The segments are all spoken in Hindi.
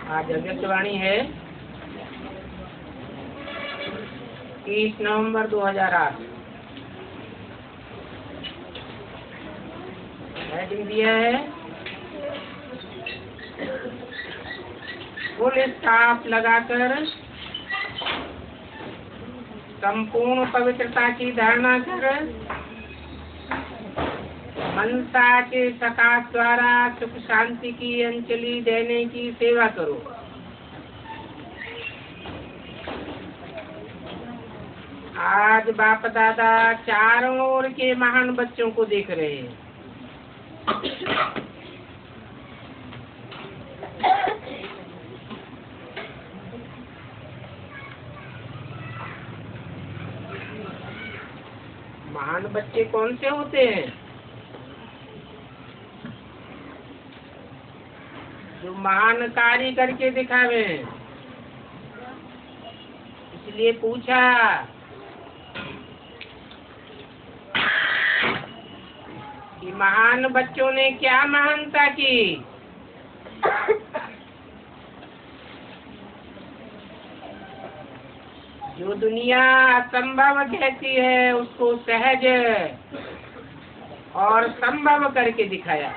आज अव्यक्तवाणी है 30 नवंबर 2008। हेडिंग दिया है फुल स्टॉप लगाकर संपूर्ण पवित्रता की धारणा कर मनसा के सकाश द्वारा सुख शांति की अंजलि देने की सेवा करो। आज बाप दादा चारों ओर के महान बच्चों को देख रहे हैं। महान बच्चे कौन से होते हैं? जो महान कार्य करके दिखावे। इसलिए पूछा कि महान बच्चों ने क्या महानता की? जो दुनिया असंभव कहती है उसको सहज और संभव करके दिखाया।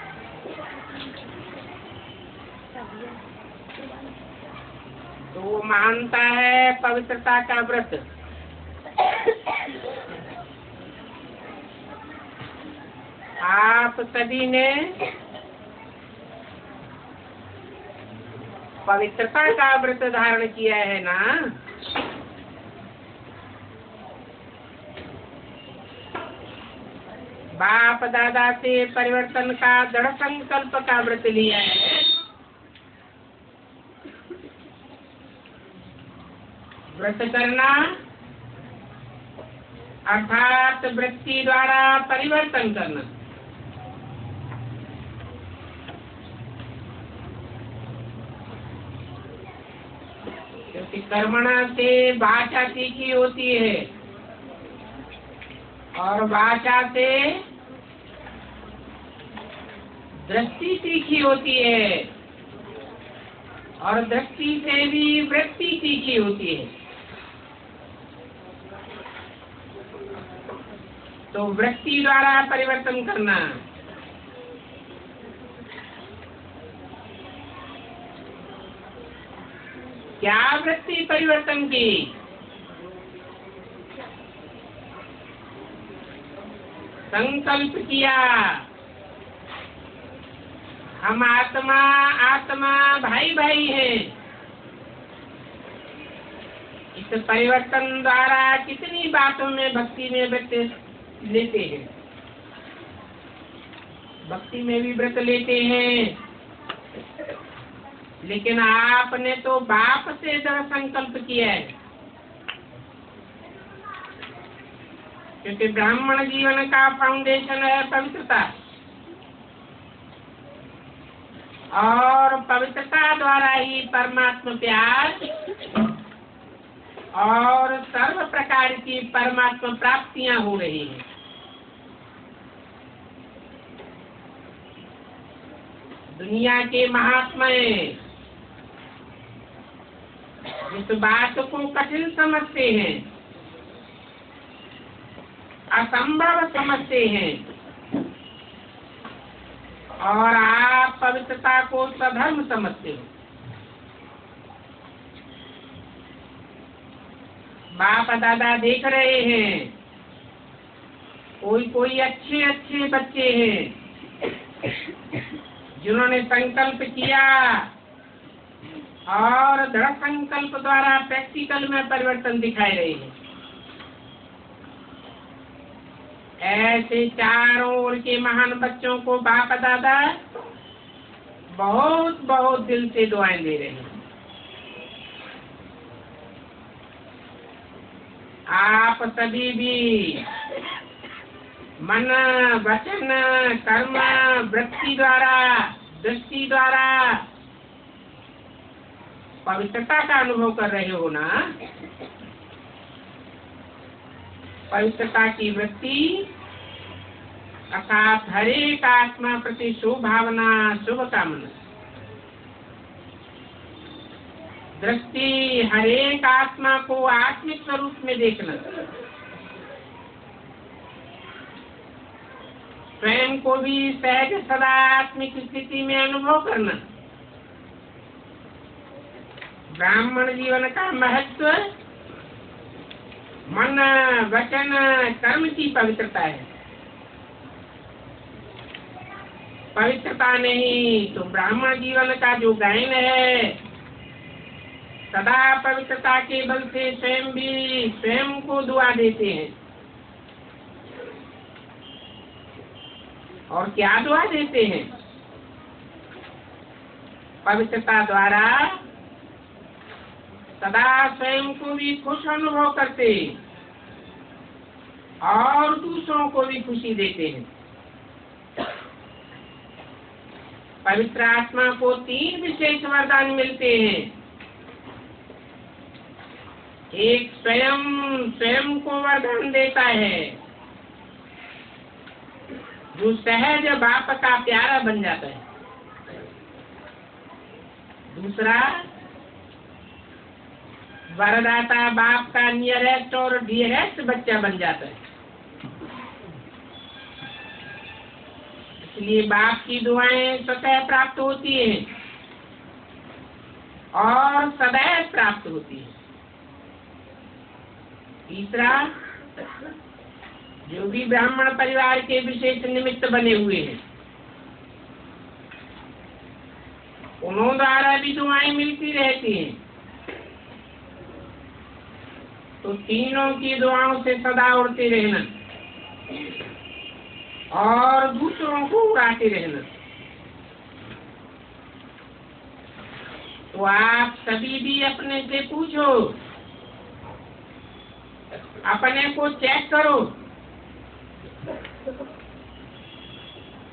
तो वो महानता है पवित्रता का व्रत। आप सभी ने पवित्रता का व्रत धारण किया है ना? बाप दादा से परिवर्तन का दृढ़ संकल्प का व्रत लिया है। व्रत करना अर्थात वृत्ति द्वारा परिवर्तन करना। क्योंकि कर्मणा से वाचा तीखी होती है और वाचा से दृष्टि तीखी होती है और दृष्टि से भी वृत्ति तीखी होती है। तो वृत्ति द्वारा परिवर्तन करना। क्या वृत्ति परिवर्तन की? संकल्प किया हम आत्मा आत्मा भाई भाई हैं। इस परिवर्तन द्वारा कितनी बातों में भक्ति में व्रत लेते हैं। भक्ति में भी व्रत लेते हैं, लेकिन आपने तो बाप से दृढ़ संकल्प किया है। क्योंकि ब्राह्मण जीवन का फाउंडेशन है पवित्रता और पवित्रता द्वारा ही परमात्मा प्यार और सर्व प्रकार की परमात्मा प्राप्तियां हो रही हैं। दुनिया के महात्मा इस बात को कठिन समझते हैं, असंभव समझते हैं, और आप पवित्रता को सधर्म समझते हो। बाप दादा देख रहे हैं, कोई कोई अच्छे अच्छे बच्चे हैं जिन्होंने संकल्प किया और दृढ़ संकल्प द्वारा प्रैक्टिकल में परिवर्तन दिखाई रहे हैं। ऐसे चारों ओर के महान बच्चों को बाप दादा बहुत बहुत दिल से दुआएं दे रहे हैं। आप सभी भी मन वचन कर्म वृत्ति द्वारा दृष्टि द्वारा पवित्रता का अनुभव कर रहे हो ना। पवित्रता की वृत्ति अर्थात हर एक आत्मा प्रति शुभ भावना, शुभ कामना। दृष्टि हर एक आत्मा को आत्मिक स्वरूप में देखना, स्वयं को भी सहज सदा आत्मिक स्थिति में अनुभव करना। ब्राह्मण जीवन का महत्व मन, वचन, कर्म की पवित्रता है। पवित्रता नहीं तो ब्राह्मण जीवन का जो गायन है, सदा पवित्रता के बल से स्वयं भी स्वयं को दुआ देते हैं। और क्या दुआ देते हैं? पवित्रता द्वारा सदा स्वयं को भी खुश अनुभव करते और दूसरों को भी खुशी देते हैं। पवित्र आत्मा को 3 विशेष वरदान मिलते हैं। एक स्वयं को वरदान देता है, जो सहज बाप का प्यारा बन जाता है। दूसरा, वरदाता बाप का नियरेस्ट और डियरेस्ट बच्चा बन जाता है। इसलिए बाप की दुआएं स्वतः प्राप्त होती हैं और सदैव प्राप्त होती है। तीसरा, जो भी ब्राह्मण परिवार के विशेष निमित्त बने हुए हैं, उन्हों द्वारा भी दुआएं मिलती रहती हैं। तो तीनों की दुआओं से सदा उड़ते रहना और दूसरों को उड़ाते रहना। तो आप सभी भी अपने से पूछो, अपने को चेक करो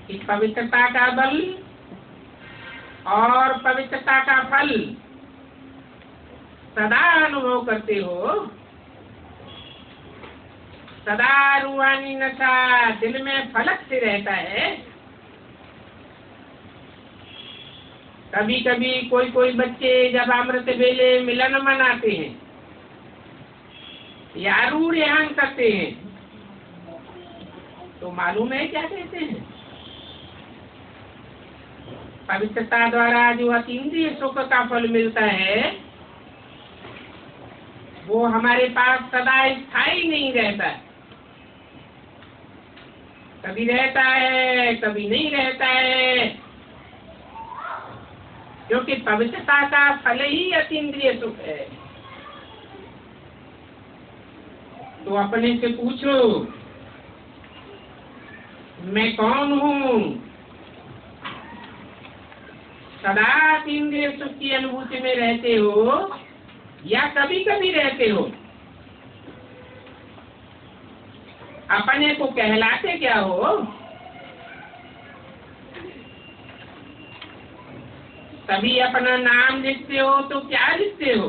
कि पवित्रता का बल और पवित्रता का फल सदा अनुभव करते हो। सदा रूहानी नशा दिल में फलक से रहता है। कभी कभी कोई बच्चे जब अमृत वेले मिलन मनाते हैं या रूढ़ करते हैं, तो मालूम है क्या कहते हैं? पवित्रता द्वारा जो अतीन्द्रिय सुख का फल मिलता है, वो हमारे पास सदा स्थायी नहीं रहता। कभी रहता है, कभी नहीं रहता है, क्योंकि पवित्रता का फल ही अतीन्द्रिय सुख है। तो अपने से पूछो, मैं कौन हूँ? सदा अतीन्द्रिय सुख की अनुभूति में रहते हो या कभी कभी रहते हो? अपने को कहलाते क्या हो? तभी अपना नाम लिखते हो तो क्या लिखते हो?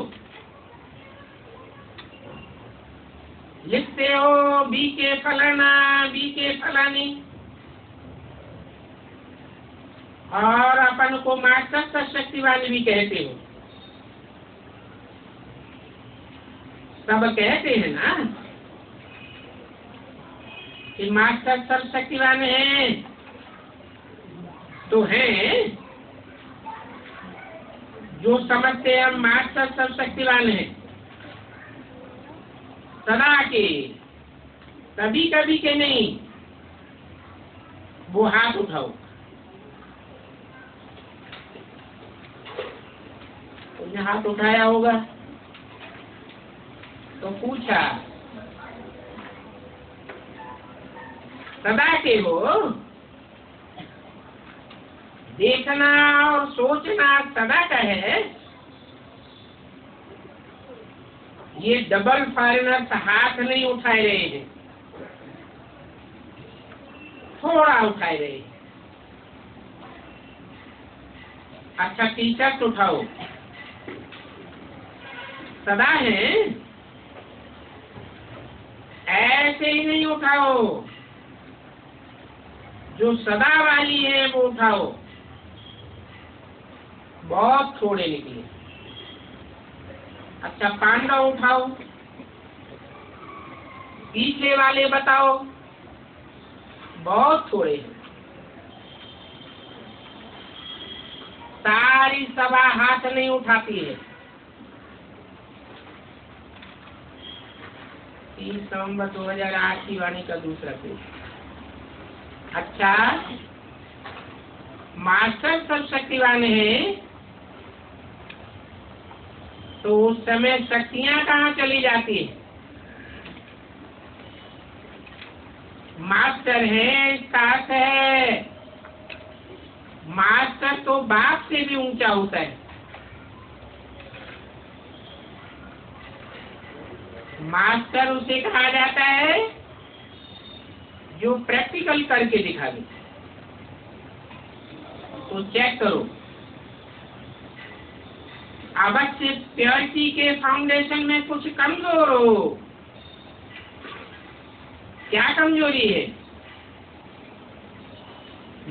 लिखते हो बी के फलाना, बी के फलानी, और अपन को मास्टर सर्वशक्तिवान भी कहते हो। सब कहते हैं ना कि मास्टर सर्वशक्तिवान है, तो है जो समझते हैं हम मास्टर सर्वशक्तिवान है सदा के, कभी कभी के नहीं। वो हाथ उठाओ। तुमने हाथ उठाया होगा तो पूछा, सदा के हो? देखना और सोचना सदा का है। ये डबल फॉरेनर्स हाथ नहीं उठाए रहे हैं, थोड़ा उठाए रहे हैं। अच्छा टी-शर्ट उठाओ, सदा है, ऐसे ही नहीं उठाओ। जो सदा वाली है वो उठाओ। बहुत थोड़े निकले। अच्छा, पांडव उठाओ। पीछे वाले बताओ, बहुत थोड़े हैं। सारी सभा हाथ नहीं उठाती है। 3 नवंबर 2008 की वाणी का दूसरा पेज। अच्छा, मास्टर सब शक्तिवान है तो उस समय शक्तियां कहाँ चली जाती है? मास्टर है, इसका अर्थ है मास्टर तो बाप से भी ऊंचा होता है। मास्टर उसे कहा जाता है जो प्रैक्टिकल करके दिखा दे। तो चेक करो, अवश्य प्योरिटी के फाउंडेशन में कुछ कमजोर हो। क्या कमजोरी है?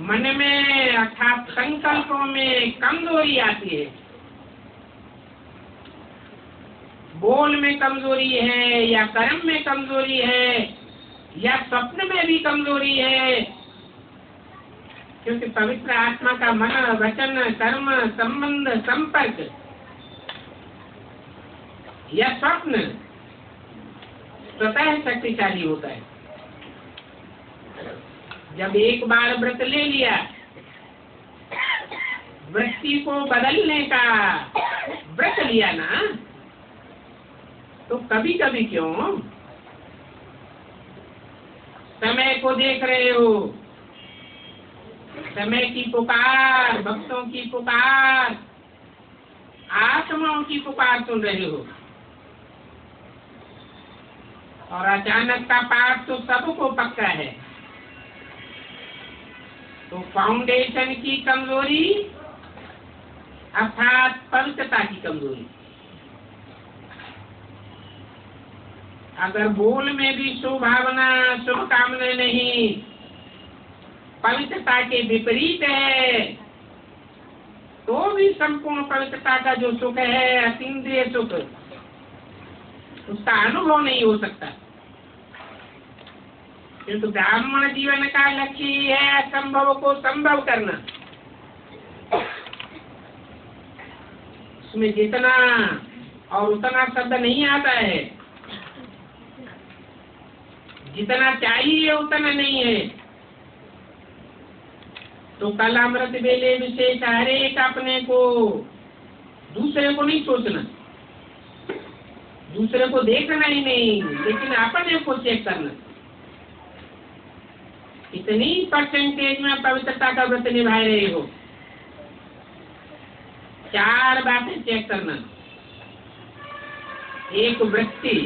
मन में अर्थात संकल्पों में कमजोरी आती है। बोल में कमजोरी है, या कर्म में कमजोरी है, या स्वप्न में भी कमजोरी है। क्योंकि पवित्र आत्मा का मन, वचन, कर्म, संबंध, संपर्क या स्वप्न स्वतः शक्तिशाली होता है। जब एक बार व्रत ले लिया, वृत्ति को बदलने का व्रत लिया ना, तो कभी कभी क्यों समय को देख रहे हो, समय की पुकार, भक्तों की पुकार, आत्माओं की पुकार सुन रहे हो, और अचानक का पाठ तो सबको पक्का है। तो फाउंडेशन की कमजोरी अर्थात पवित्रता की कमजोरी। अगर बोल में भी शुभ भावना, शुभ कामना नहीं, पवित्रता के विपरीत है, तो भी संपूर्ण पवित्रता का जो सुख है, अतीन्द्रिय सुख, उसका अनुभव नहीं हो सकता। किंतु ब्राह्मण जीवन का लक्ष्य ही है असंभव को संभव करना। उसमें जितना और उतना शब्द नहीं आता है, जितना चाहिए उतना नहीं है। तो कल अमृत बेले विशेष हर एक अपने को, दूसरे को नहीं सोचना, दूसरे को देखना ही नहीं, लेकिन अपने को चेक करना। इतनी परसेंटेज में पवित्रता का व्रत निभा रहे हो। 4 बातें चेक करना। एक वृत्ति,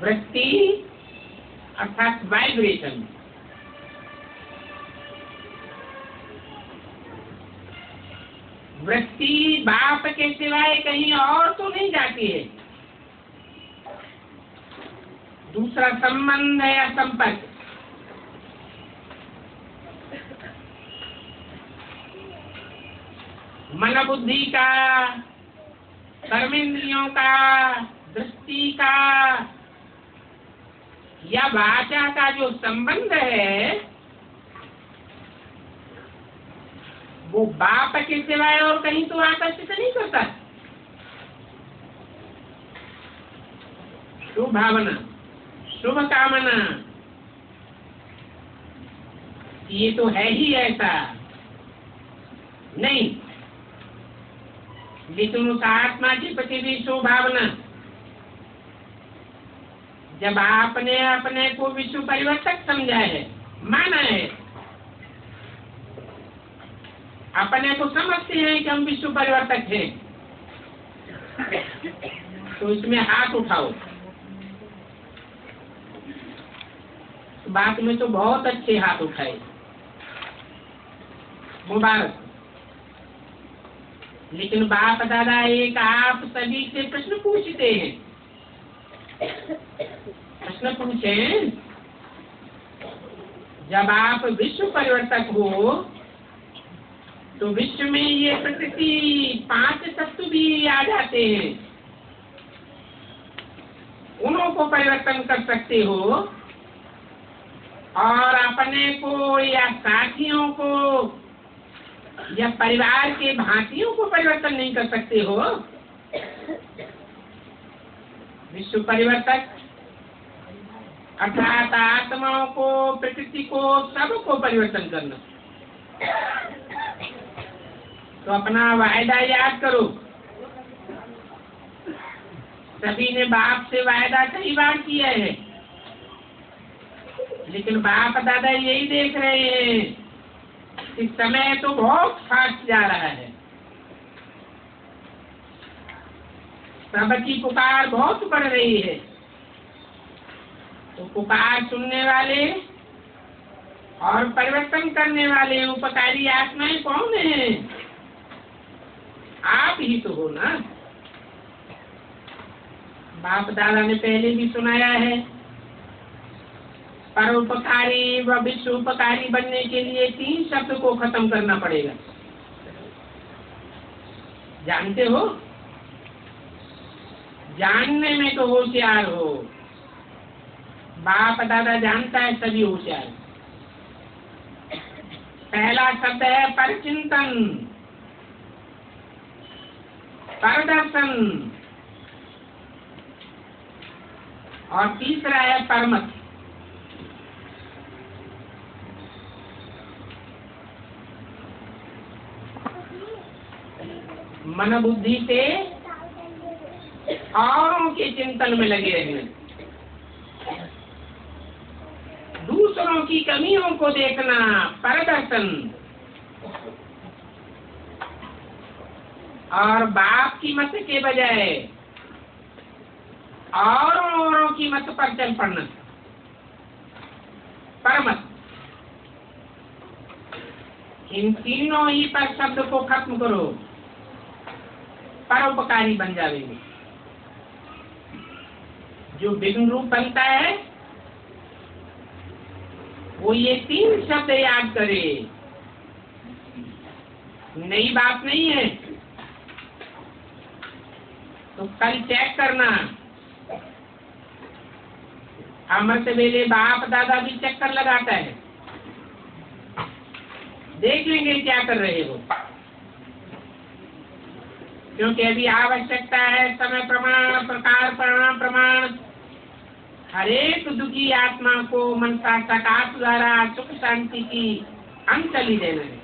वृत्ति अर्थात वाइब्रेशन। वृत्ति बाप के सिवाय कहीं और तो नहीं जाती है। दूसरा संबंध है या संपर्क। मन बुद्धि का, कर्मेंद्रियों का, दृष्टि का या वाचा का जो संबंध है, वो बाप के सिवाय और कहीं तो आकर्षित नहीं करता। शुभ भावना, शुभ कामना, ये तो है ही ऐसा नहीं। लेकिन उस आत्मा के प्रति भी शुभ भावना, जब आपने अपने को विश्व परिवर्तक समझा है, माना है, अपने को समझते हैं कि हम विश्व परिवर्तक हैं, तो इसमें हाथ उठाओ। बात में तो बहुत अच्छे हाथ उठाए, मुबारक। लेकिन बाप दादा एक आप सभी से प्रश्न पूछते हैं। प्रश्न पूछे, जब आप विश्व परिवर्तक हो तो विश्व में ये प्रकृति 5 तत्व भी आ जाते हैं, उन्हों को परिवर्तन कर सकते हो और अपने को या साथियों को या परिवार के भांतियों को परिवर्तन नहीं कर सकते हो। विश्व परिवर्तक अर्थात आत्माओं को, प्रकृति को, सबको परिवर्तन करना। तो अपना वायदा याद करो। सभी ने बाप से वायदा कई बार किया है, लेकिन बाप दादा यही देख रहे हैं कि समय तो बहुत फास्ट जा रहा है, सबकी पुकार बहुत बढ़ रही है। तो पुकार सुनने वाले और परिवर्तन करने वाले उपकारी आत्माएं कौन हैं? आप ही तो हो ना। बाप दादा ने पहले भी सुनाया है, परोपकारी व विश्व उपकारी बनने के लिए 3 शब्द को खत्म करना पड़ेगा। जानते हो? जानने में तो होशियार हो। बाप दादा जानता है सभी होशियार। पहला शब्द है परचिंतन, परदर्शन, और तीसरा है परमत। मन बुद्धि से औरों के चिंतन में लगे रहना, दूसरों की कमियों को देखना, परदर्शन, और बाप की मत के बजाय औरों की मत पर चल पड़ना, परमत। इन तीनों ही पर शब्द को खत्म करो, परोपकारी बन जाएंगे। जो विघ्न रूप बनता है वो ये 3 शब्द याद करे। नई बात नहीं है। तो कल चेक करना, अमृत वेले बाप दादा भी चक्कर लगाता है, देख लेंगे क्या कर रहे हो। क्योंकि अभी आवश्यकता है समय प्रमाण, प्रकार परिणाम प्रमाण, हर एक दुखी आत्मा को मनसा सकाश द्वारा सुख शांति की अंजलि देना है।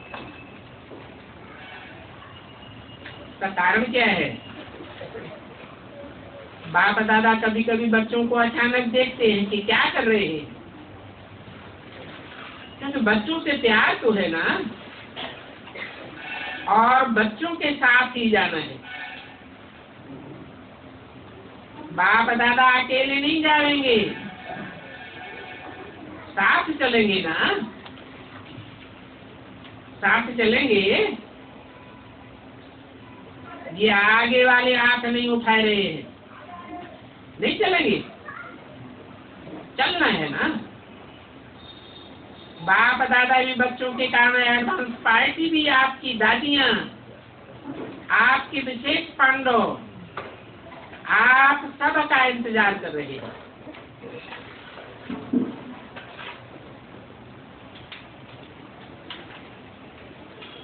इसका कारण क्या है? बाप दादा कभी कभी बच्चों को अचानक देखते हैं कि क्या कर रहे हैं, क्योंकि बच्चों से प्यार तो है ना, और बच्चों के साथ ही जाना है। बाप दादा अकेले नहीं जाएंगे, साथ चलेंगे ना, साथ चलेंगे। ये आगे वाले हाथ नहीं उठा रहे हैं, नहीं चलेंगे, चलना है ना। बाप दादा भी बच्चों के कारण एडवांस पार्टी भी आपकी दादियां, आपके विशेष पांडव, आप सबका इंतजार कर रहे हैं।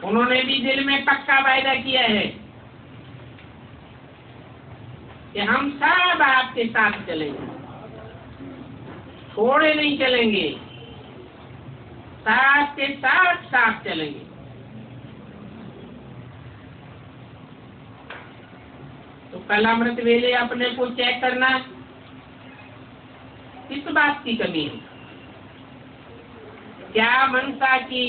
उन्होंने भी दिल में पक्का वायदा किया है कि हम सब आपके साथ चलेंगे, थोड़े नहीं चलेंगे, साथ के साथ साथ चलेंगे। तो कल अमृत वेले अपने को चेक करना, किस बात की कमी है, क्या मनसा की,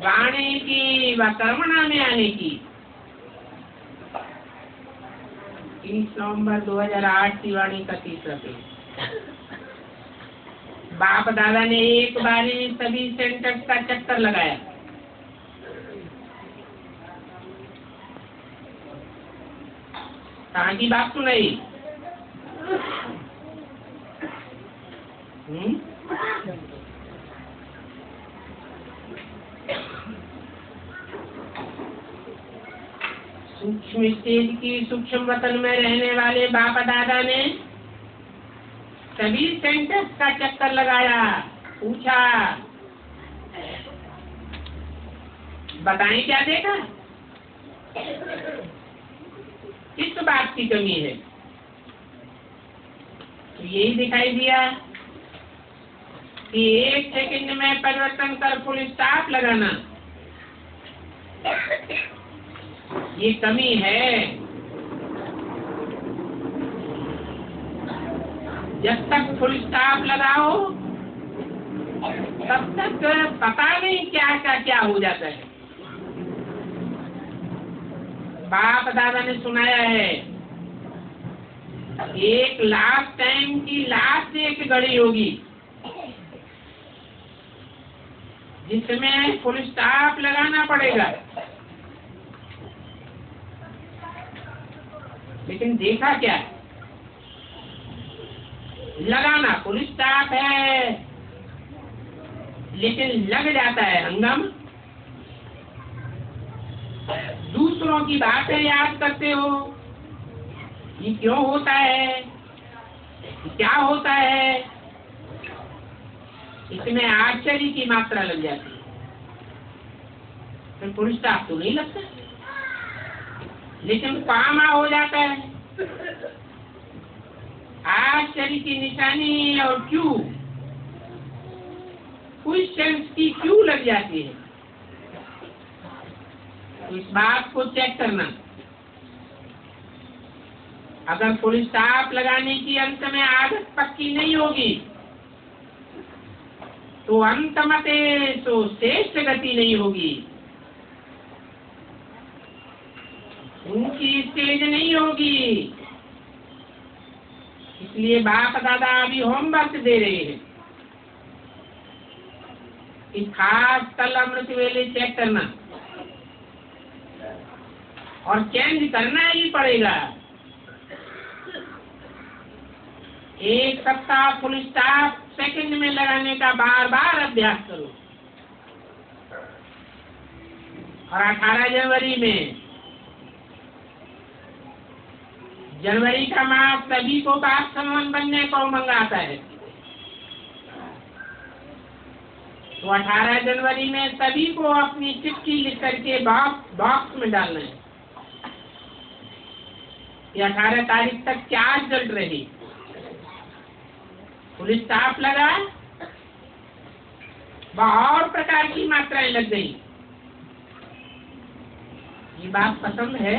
वाणी की व कर्मणा में आने की। 30 नवंबर 2008 की वाणी का 3रा पेज। बाप दादा ने एक बारी में सभी सेंटर्स का चक्कर लगाया। कहाँ की बात सुनाई? सूक्ष्म स्टेज की सूक्ष्म वतन में रहने वाले बाप दादा ने सभी सेंटर्स का चक्कर लगाया, पूछा बताएं क्या देखा, किस बात की कमी है। तो यही दिखाई दिया कि 1 सेकंड में परिवर्तन कर फुल स्टॉप लगाना ये कमी है। जब तक फुल स्टॉप लगाओ तब तक पता नहीं क्या क्या हो जाता है। बाप दादा ने सुनाया है, एक लास्ट टाइम की लास्ट एक घड़ी होगी जिसमें फुल स्टॉप लगाना पड़ेगा। लेकिन देखा क्या, लगाना फुल स्टॉप है लेकिन लग जाता है हंगामा। दूसरों की बातें याद करते हो, ये क्यों होता है, क्या होता है, इसमें आश्चर्य की मात्रा लग जाती है। फिर फुल स्टॉप तो नहीं लगता, लेकिन कामा हो जाता है। आश्चर्य की निशानी और क्यों, क्वेश्चंस की क्यों लग जाती है। तो इस बात को चेक करना। अगर फुल स्टॉप लगाने की अंत में आदत पक्की नहीं होगी तो अंतमते तो श्रेष्ठ गति नहीं होगी, उनकी स्टेज नहीं होगी। इसलिए बाप दादा अभी होमवर्क दे रहे हैं कि खास कल अमृत वेले चेक करना और चेंज करना ही पड़ेगा। 1 सप्ताह फुल स्टॉप सेकंड में लगाने का बार बार अभ्यास करो। और 18 जनवरी में, जनवरी का मास सभी को बाप समान बनने को मंगाता है। तो 18 जनवरी में सभी को अपनी चिट्ठी लिख करके बॉक्स में डालना है कि 18 तारीख तक क्या रिजल्ट रही। फुल स्टॉप लगा, और प्रकार की मात्राएं लग गई। ये बात पसंद है,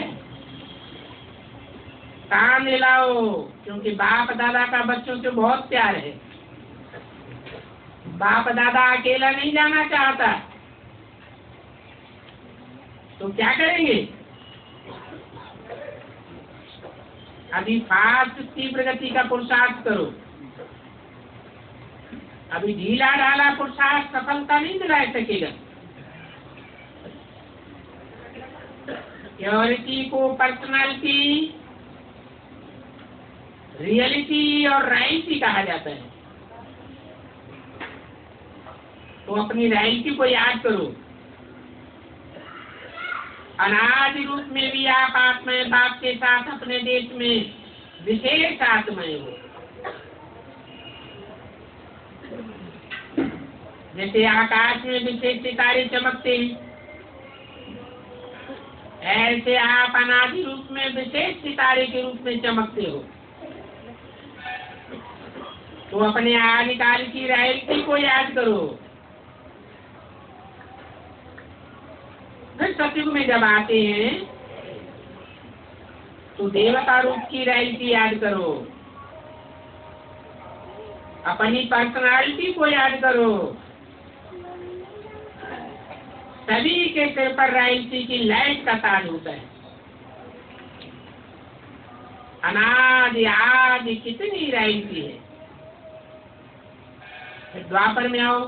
कान मिलाओ, क्योंकि बाप दादा का बच्चों से बहुत प्यार है। बाप दादा अकेला नहीं जाना चाहता, तो क्या करेंगे, अभी फास्ट तीव्र गति का पुरुषार्थ करो। अभी ढीला ढाला पुरुषार्थ सफलता नहीं दिला सकेगा। प्योरिटी को पर्सनालिटी, रियलिटी और राइटी कहा जाता है। तो अपनी राइटी को याद करो। अनादि रूप में भी आप आत्माएं बाप के साथ अपने देश में विशेष आत्माएं हो। जैसे आकाश में विशेष सितारे चमकते हैं, ऐसे आप अनादि रूप में विशेष सितारे के रूप में चमकते हो। तो अपने आदिकाल की राइटी को याद करो। फिर सतयुग में जब आते हैं तो देवता रूप की राइटी याद करो, अपनी पर्सनालिटी को याद करो। सभी के सिर पर राइटी की लाइट का ताज होता है। अनादि आदि कितनी राइटी है। द्वापर में आओ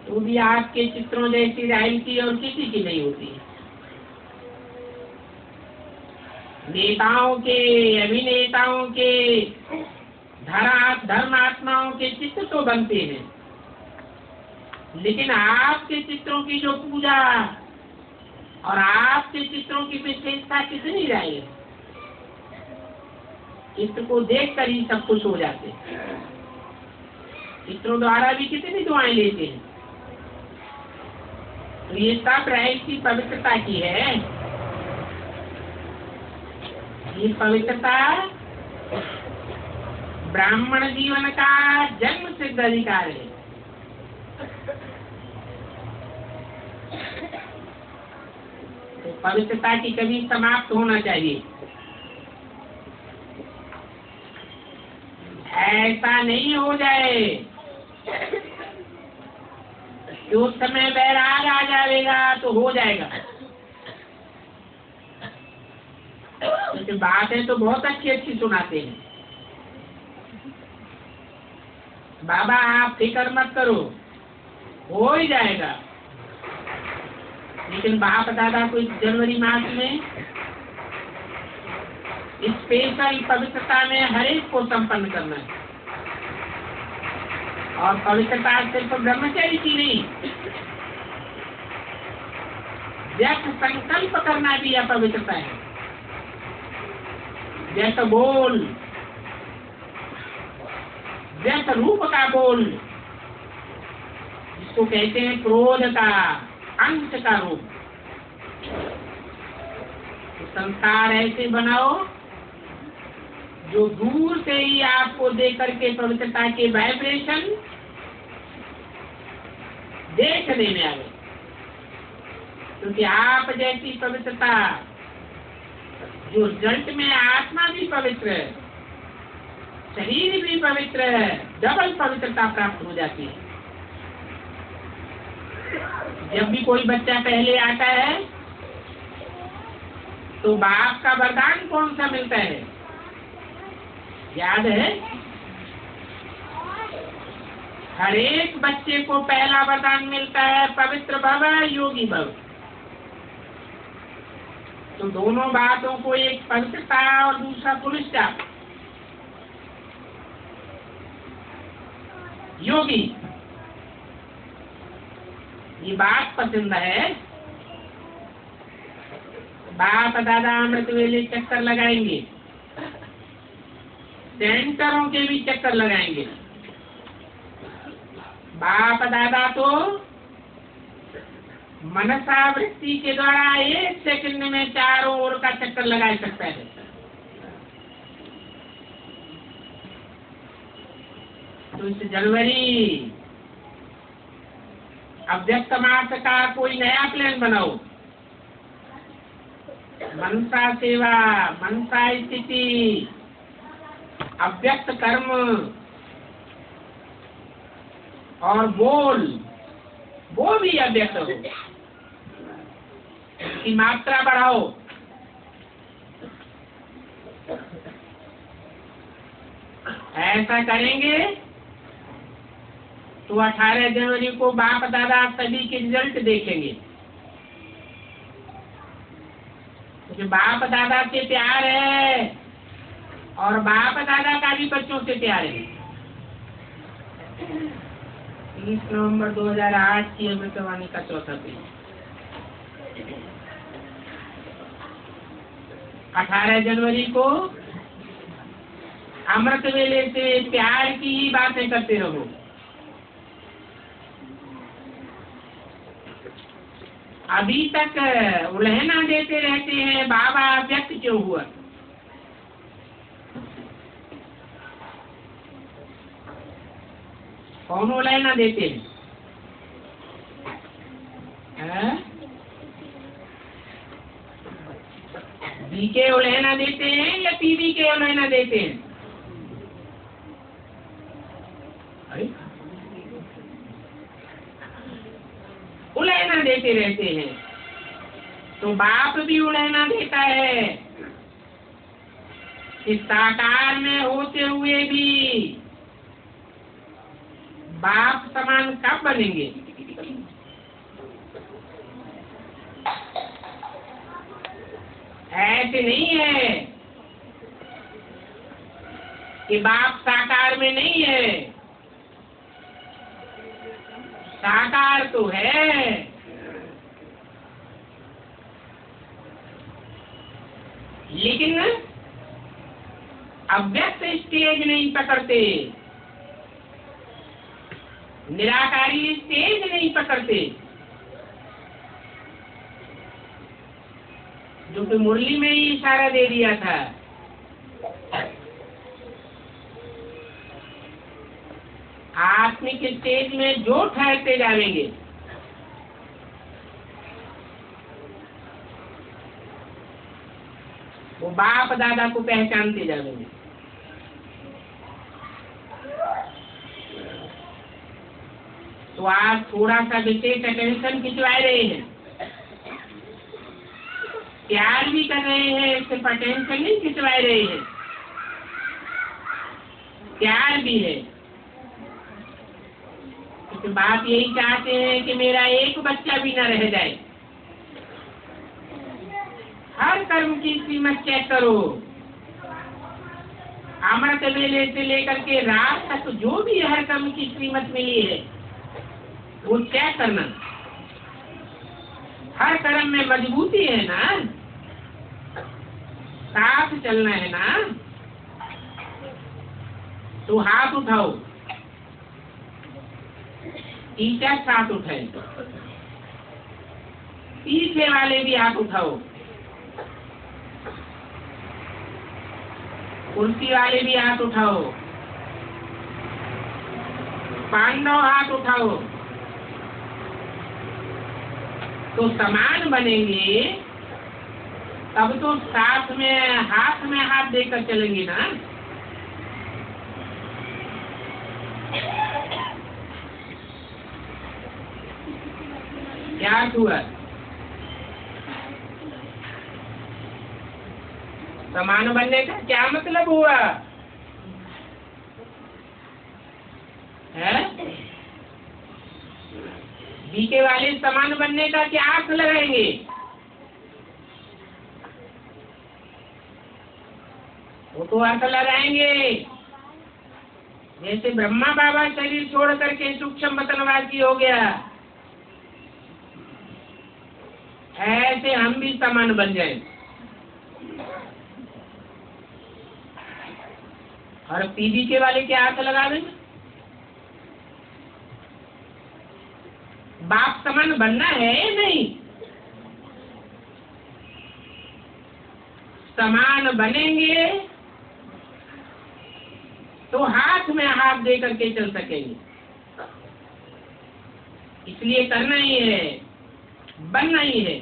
तो भी आपके चित्रों जैसी राइटी और किसी की नहीं होती। नेताओं के, अभिनेताओं के, धर्मात्माओं के चित्र तो बनते हैं, लेकिन आपके चित्रों की जो पूजा और आपके चित्रों की विशेषता कितनी रहेगी, चित्र को देखकर ही सब कुछ हो जाते हैं। चित्रों द्वारा भी कितनी दुआएं लेते हैं। तो ये सब रहस्य पवित्रता की है। ये पवित्रता ब्राह्मण जीवन का जन्म सिद्ध अधिकार है। तो पवित्रता की कभी समाप्त होना चाहिए। ऐसा नहीं हो जाए कि उस समय बैराग आ जाएगा तो हो जाएगा। तो बातें तो बहुत अच्छी अच्छी सुनाते हैं, बाबा आप फिक्र मत करो हो ही जाएगा। लेकिन बाप दादा को इस जनवरी मास में स्पेशल पवित्रता में हर एक को संपन्न करना है। और पवित्रता सिर्फ ब्रह्मचर्य की नहीं, व्यक्त संकल्प करना भी अपवित्रता है। व्यक्त बोल, व्यक्त रूप का बोल, जिसको कहते हैं क्रोध का अंश का रूप। तो संस्कार ऐसे बनाओ जो दूर से ही आपको देख करके पवित्रता के वाइब्रेशन देखने में आए। क्योंकि आप जैसी पवित्रता जो रिजल्ट में आत्मा भी पवित्र है, शरीर भी पवित्र है, डबल पवित्रता प्राप्त हो जाती है। जब भी कोई बच्चा पहले आता है तो बाप का वरदान कौन सा मिलता है, याद है? हर एक बच्चे को पहला वरदान मिलता है पवित्र भव योगी भव। तो दोनों बातों को, एक पवित्रता और दूसरा पुलिस्टा योगी, ये बात पसंद है। बाप दादा अमृत वेले चक्कर लगाएंगे, सेंटरों के भी चक्कर लगाएंगे। बाप दादा तो मनसा वृत्ति के द्वारा 1 सेकंड में चारों ओर का चक्कर लगा सकता है। तो इस जनवरी अव्यक्त मास का कोई नया प्लान बनाओ। मनसा सेवा, मनसा स्थिति, अव्यक्त कर्म और बोल, वो भी अव्यक्त हो, इसकी मात्रा बढ़ाओ। ऐसा करेंगे तो 18 जनवरी को बाप दादा सभी के रिजल्ट देखेंगे। क्योंकि बाप दादा से प्यार है और बाप दादा का भी बच्चों से प्यार है। 30 नवंबर 2008 की अमृतवाणी का चौथा पेज। 18 जनवरी को अमृत वेले से प्यार की ही बातें करते रहो। अभी तक उल्हना देते रहते हैं, बाबा व्यक्त क्यों हुआ? कौन उल्हना देते हैं? बीके उल्हना देते हैं या पीवी के उल्हना देते हैं? उल्हना देते रहते हैं। तो बाप भी उल्हना देता है कि साकार में होते हुए भी बाप समान कब बनेंगे? ऐसे नहीं है कि बाप साकार में नहीं है, साकार तो है, लेकिन अव्यक्त स्टेज नहीं पकड़ते, निराकारी स्टेज नहीं पकड़ते। जो कि मुरली में ही इशारा दे दिया था। आत्मिक स्टेज में जो ठहरते जाएंगे वो बाप दादा को पहचानते जाएंगे। तो आज थोड़ा सा विशेष अटेंशन खिंचवा रहे हैं, प्यार भी कर रहे हैं, सिर्फ अटेंशन नहीं खिंचवा रहे हैं, प्यार भी है। तो बात यही चाहते हैं कि मेरा एक बच्चा भी न रह जाए। हर कर्म की कीमत चेक करो। अमृत वेले से लेकर के रात तक जो भी हर कर्म की कीमत मिली है वो चेक करना। हर कर्म में मजबूती है ना, साथ चलना है ना, तो हाथ उठाओ। टीचर साथ उठाए, पीछे वाले भी हाथ उठाओ, कुर्सी वाले भी हाथ उठाओ, पांडव हाथ उठाओ। तो समान बनेंगे तब तो साथ में हाथ देकर चलेंगे ना। क्या हुआ? समान बनने का क्या मतलब हुआ है? बीके वाले समान बनने का क्या अर्थ लगाएंगे? वो तो अर्थ लगाएंगे जैसे ब्रह्मा बाबा शरीर छोड़ करके सूक्ष्म वतनवासी हो गया, ऐसे हम भी समान बन जाए। और पीबीके वाले क्या अर्थ लगा देंगे? बाप समान बनना है नहीं, समान बनेंगे तो हाथ में हाथ दे करके चल सकेंगे। इसलिए करना ही है, बनना ही है।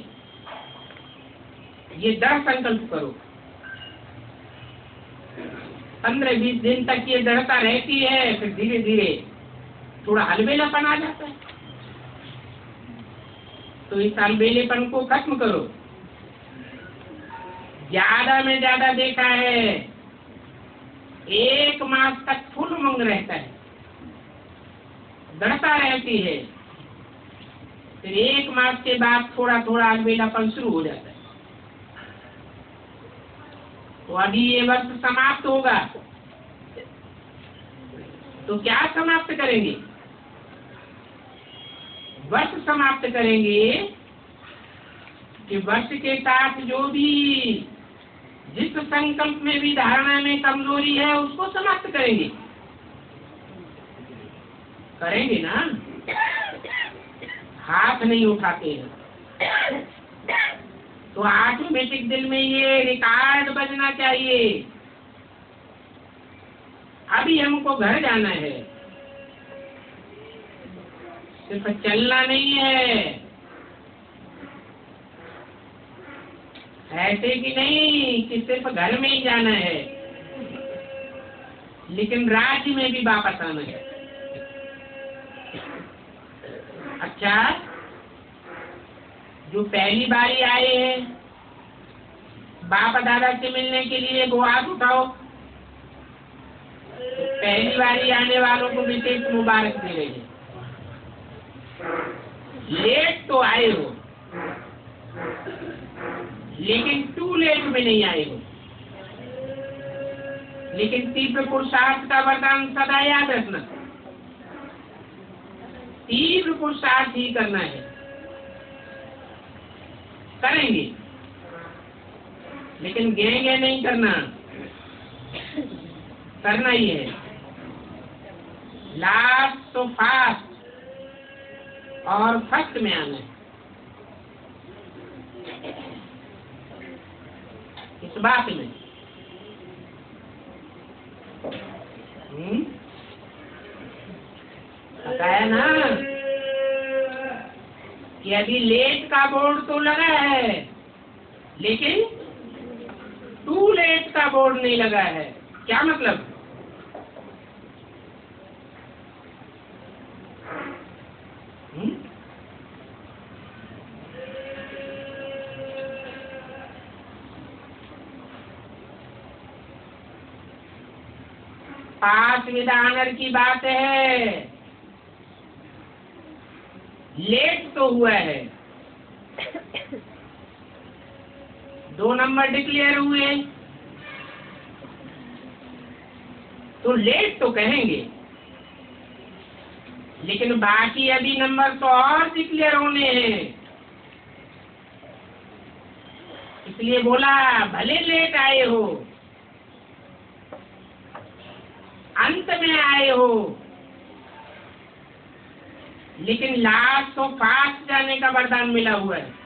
ये दृढ़ संकल्प करो। 15-20 दिन तक ये दृढ़ता रहती है, फिर धीरे धीरे थोड़ा अलबेलापन आ जाता है। तो इस अलबेलेपन को खत्म करो। ज्यादा में ज्यादा देखा है 1 मास तक फुल उमंग रहता है, दृढ़ता रहती है, फिर 1 मास के बाद थोड़ा थोड़ा अलबेलापन शुरू हो जाता है। तो अभी ये वर्ष समाप्त होगा, तो क्या समाप्त करेंगे? वर्ष समाप्त करेंगे कि वर्ष के साथ जो भी जिस संकल्प में भी धारणा में कमजोरी है उसको समाप्त करेंगे। करेंगे ना? हाथ नहीं उठाते हैं तो ऑटोमेटिक दिल में ये रिकॉर्ड बजना चाहिए, अभी हमको घर जाना है, सिर्फ चलना नहीं है। ऐसे कि नहीं कि सिर्फ घर में ही जाना है, लेकिन राज्य में भी वापस आना है। अच्छा, जो पहली बारी आए हैं बाप दादा से मिलने के लिए वो हाथ उठाओ। पहली बारी आने वालों को विशेष मुबारक दे रही है। लेट तो आए हो, लेकिन टू लेट में नहीं आए हो। लेकिन तीव्र पुरुषार्थ का वरदान सदा याद रखना, तीव्र पुरुषार्थ ही करना है। करेंगे लेकिन गेंगे नहीं करना, करना ही है। लास्ट तो फास्ट और फर्स्ट में आना है। इस बात में पता है ना कि अभी लेट का बोर्ड तो लगा है, लेकिन टू लेट का बोर्ड नहीं लगा है। क्या मतलब? पास विद ऑनर की बात है, लेट तो हुआ है, 2 नंबर डिक्लेयर हुए तो लेट तो कहेंगे, लेकिन बाकी अभी नंबर तो और डिक्लेयर होने हैं। इसलिए बोला भले लेट आए हो, अंत में आए हो, लेकिन लास्ट तो फास्ट जाने का वरदान मिला हुआ है।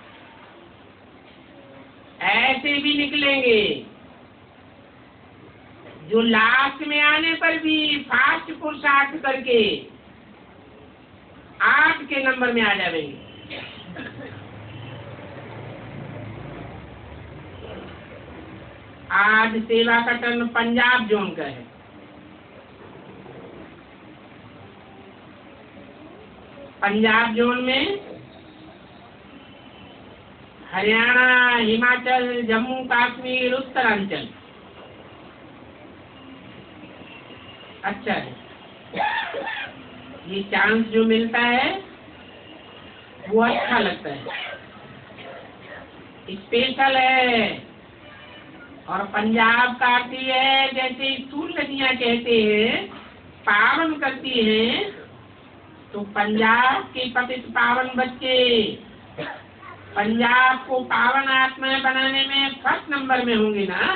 ऐसे भी निकलेंगे जो लास्ट में आने पर भी फास्ट पुरुषार्थ करके 8 के नंबर में आ जाएंगे। आज सेवा का टर्न पंजाब जोन का है। पंजाब जोन में हरियाणा, हिमाचल, जम्मू कश्मीर, उत्तरांचल। अच्छा है, ये चांस जो मिलता है वो अच्छा लगता है, स्पेशल है। और पंजाब का अर्थ है जैसे स्थूल नदियां कहते हैं पावन करती हैं, तो पंजाब के पतित पावन बच्चे पंजाब को पावन आत्माएं बनाने में फर्स्ट नंबर में होंगे ना।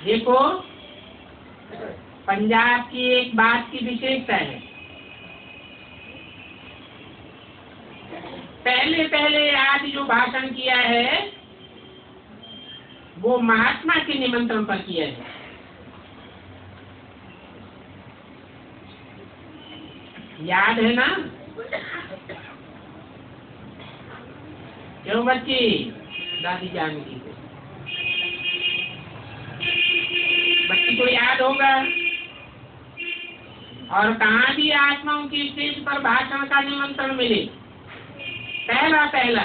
देखो, पंजाब की एक बात की विशेषता है, पहले आज जो भाषण किया है वो महात्मा के निमंत्रण पर किया है। याद है ना? क्यों बच्ची? दादी जान की बच्ची को याद होगा। और कहाँ भी आत्माओं की स्टेज पर भाषण का निमंत्रण मिले, पहला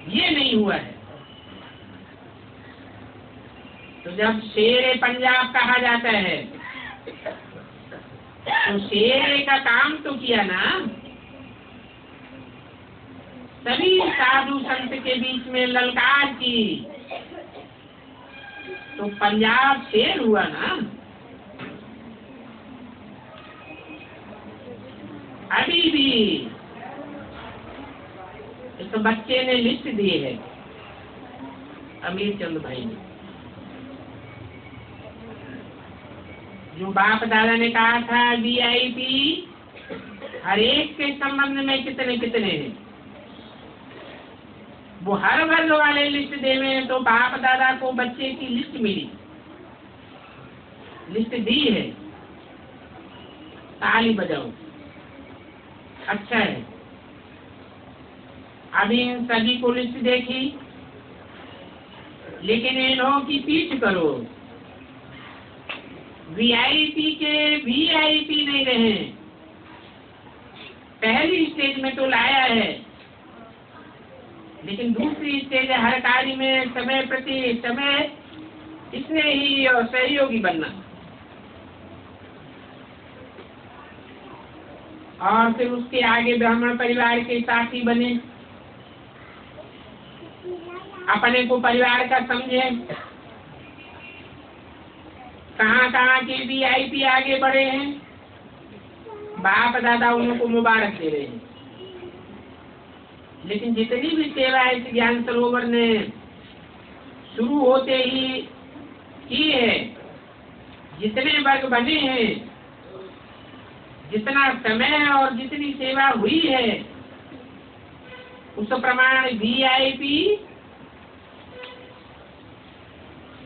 ये नहीं हुआ है। तो जब शेर पंजाब कहा जाता है तो शेर का काम तो किया ना, सभी साधु संत के बीच में ललकार की, तो पंजाब शेर हुआ ना। अभी भी इस बच्चे ने लिस्ट दी है, अमीर चंद भाई ने, जो बाप दादा ने कहा था VIP हर एक के संबंध में कितने कितने हैं, वो हर वर्ग वाले लिस्ट देवे, तो बाप दादा को बच्चे की लिस्ट मिली, लिस्ट दी है। ताली बजाओ, अच्छा है। अभी इन सभी को लिस्ट देखी, लेकिन इन लोगों की पीठ करो। VIP के VIP नहीं रहे, पहली स्टेज में तो लाया है, लेकिन दूसरी स्टेज हर कार्य में समय प्रति समय स्नेही और सहयोगी बनना। और फिर उसके आगे ब्राह्मण परिवार के साथी बने, अपने को परिवार का समझे। कहाँ कहाँ के VIP आगे बढ़े हैं, बाप दादा उनको मुबारक दे रहे हैं। लेकिन जितनी भी सेवा इस ज्ञान सरोवर ने शुरू होते ही की है, जितने वर्ग बने हैं, जितना समय और जितनी सेवा हुई है, उस प्रमाण VIP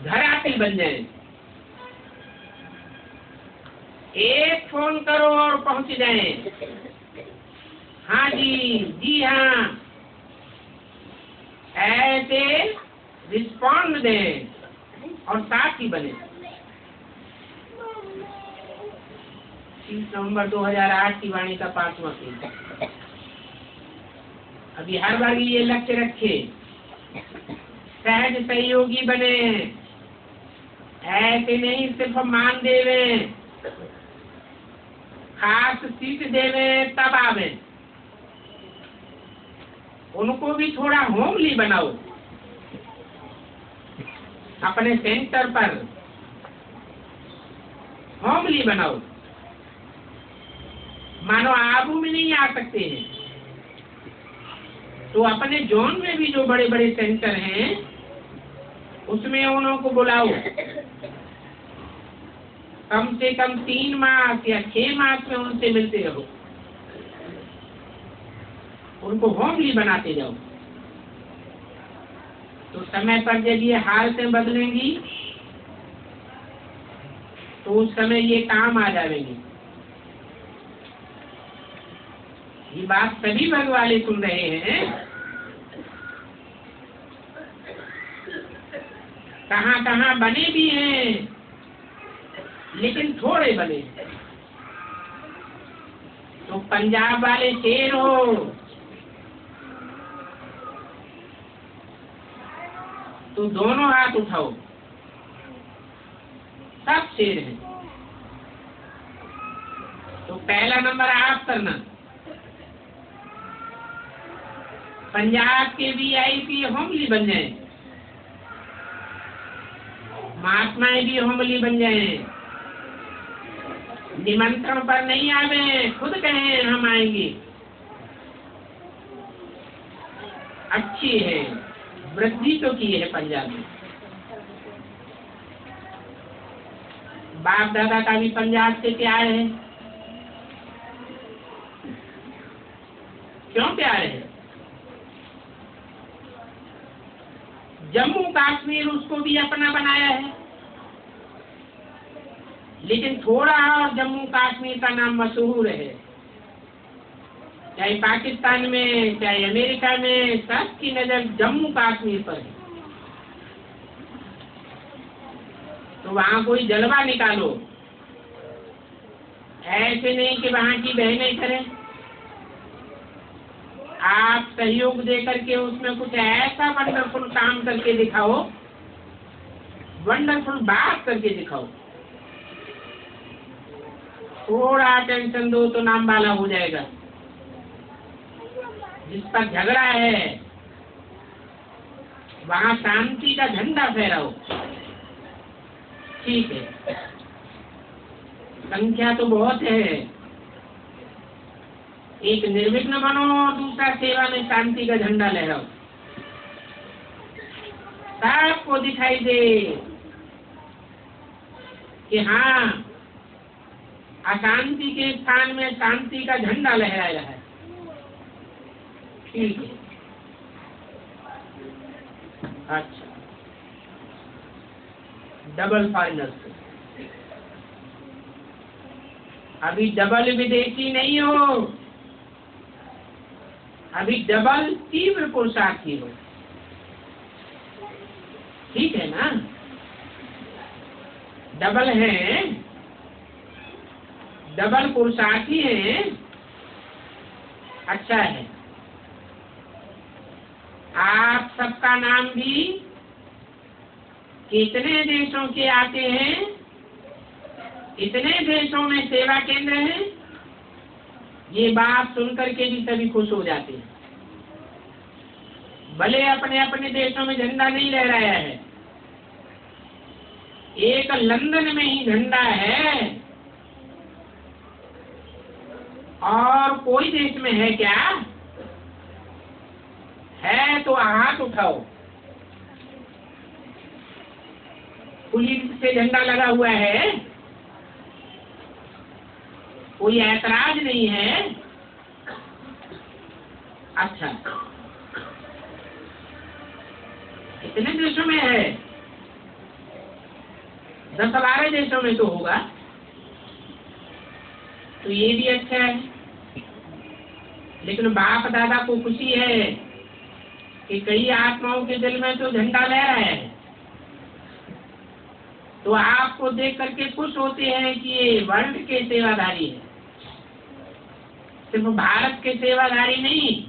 घराती बन जाए। एक फोन करो और पहुंच जाए। हाँ जी हाँ, ऐसे रिस्पॉन्ड दें और साथ ही बने। 30 नवंबर 2008 की वाणी का 5वां पेज। अभी हर बार ये लक्ष्य रखे, सहज सहयोगी बने, ऐसे नहीं सिर्फ मान देवे, खास सीट देवे तब आवे। उनको भी थोड़ा होमली बनाओ अपने सेंटर पर, होमली बनाओ। मानो आबू में नहीं आ सकते हैं तो अपने जोन में भी जो बड़े बड़े सेंटर हैं उसमें उनको बुलाओ। कम से कम 3 मास या 6 मास में उनसे मिलते रहो, उनको होमली बनाते जाओ। तो समय पर जब ये हालतें बदलेंगी तो उस समय ये काम आ जाएंगे। ये बात सभी वर्ग वाले सुन रहे हैं। कहाँ कहाँ बने भी हैं, लेकिन थोड़े बने। तो पंजाब वाले शेर हो तो दोनों हाथ उठाओ, सब शेर हैं। तो पहला नंबर आप करना। पंजाब के VIP होमली बन जाएं, महात्माएं भी होमली बन जाएं। निमंत्रण पर नहीं आवे, खुद कहें हम आएंगे। अच्छी है, वृद्धि तो की है पंजाब में। बाप दादा का भी पंजाब से प्यार है। क्यों प्यार है? जम्मू कश्मीर उसको भी अपना बनाया है, लेकिन थोड़ा और जम्मू कश्मीर का नाम मशहूर है। चाहे पाकिस्तान में चाहे अमेरिका में, सबकी नजर जम्मू कश्मीर पर है। तो वहाँ कोई जलवा निकालो, ऐसे नहीं कि वहाँ की बहनें करें। आप सहयोग दे करके उसमें कुछ ऐसा वंडरफुल काम करके दिखाओ, वंडरफुल बात करके दिखाओ। थोड़ा टेंशन दो तो नाम वाला हो जाएगा। जिस पर झगड़ा है वहाँ शांति का झंडा फहराओ। ठीक है, संख्या तो बहुत है। एक निर्विघ्न बनो, दूसरा सेवा में शांति का झंडा लहराओ। सबको दिखाई दे कि हाँ, अशांति के स्थान में शांति का झंडा लहराया है। ठीक है, अच्छा। डबल फाइनल, अभी डबल विदेशी नहीं हो, अभी डबल तीव्र पुरुषार्थी हो। ठीक है ना? डबल है, डबल पुरुषार्थी है। अच्छा है। आप सबका नाम भी कितने देशों के आते हैं, इतने देशों में सेवा केंद्र हैं। ये बात सुनकर के भी सभी खुश हो जाते हैं। भले अपने अपने देशों में झंडा नहीं लहराया है, एक लंदन में ही झंडा है। और कोई देश में है क्या? है तो हाथ उठाओ। पुलिस से झंडा लगा हुआ है, कोई ऐतराज नहीं है। अच्छा, कितने देशों में है? 10-12 देशों में तो होगा। तो ये भी अच्छा है। लेकिन बाप दादा को खुशी है कि कई आत्माओं के दिल में तो झंडा लहरा है। तो आपको देख करके खुश होते हैं कि ये वर्ल्ड के सेवाधारी है, सिर्फ भारत के सेवाधारी नहीं,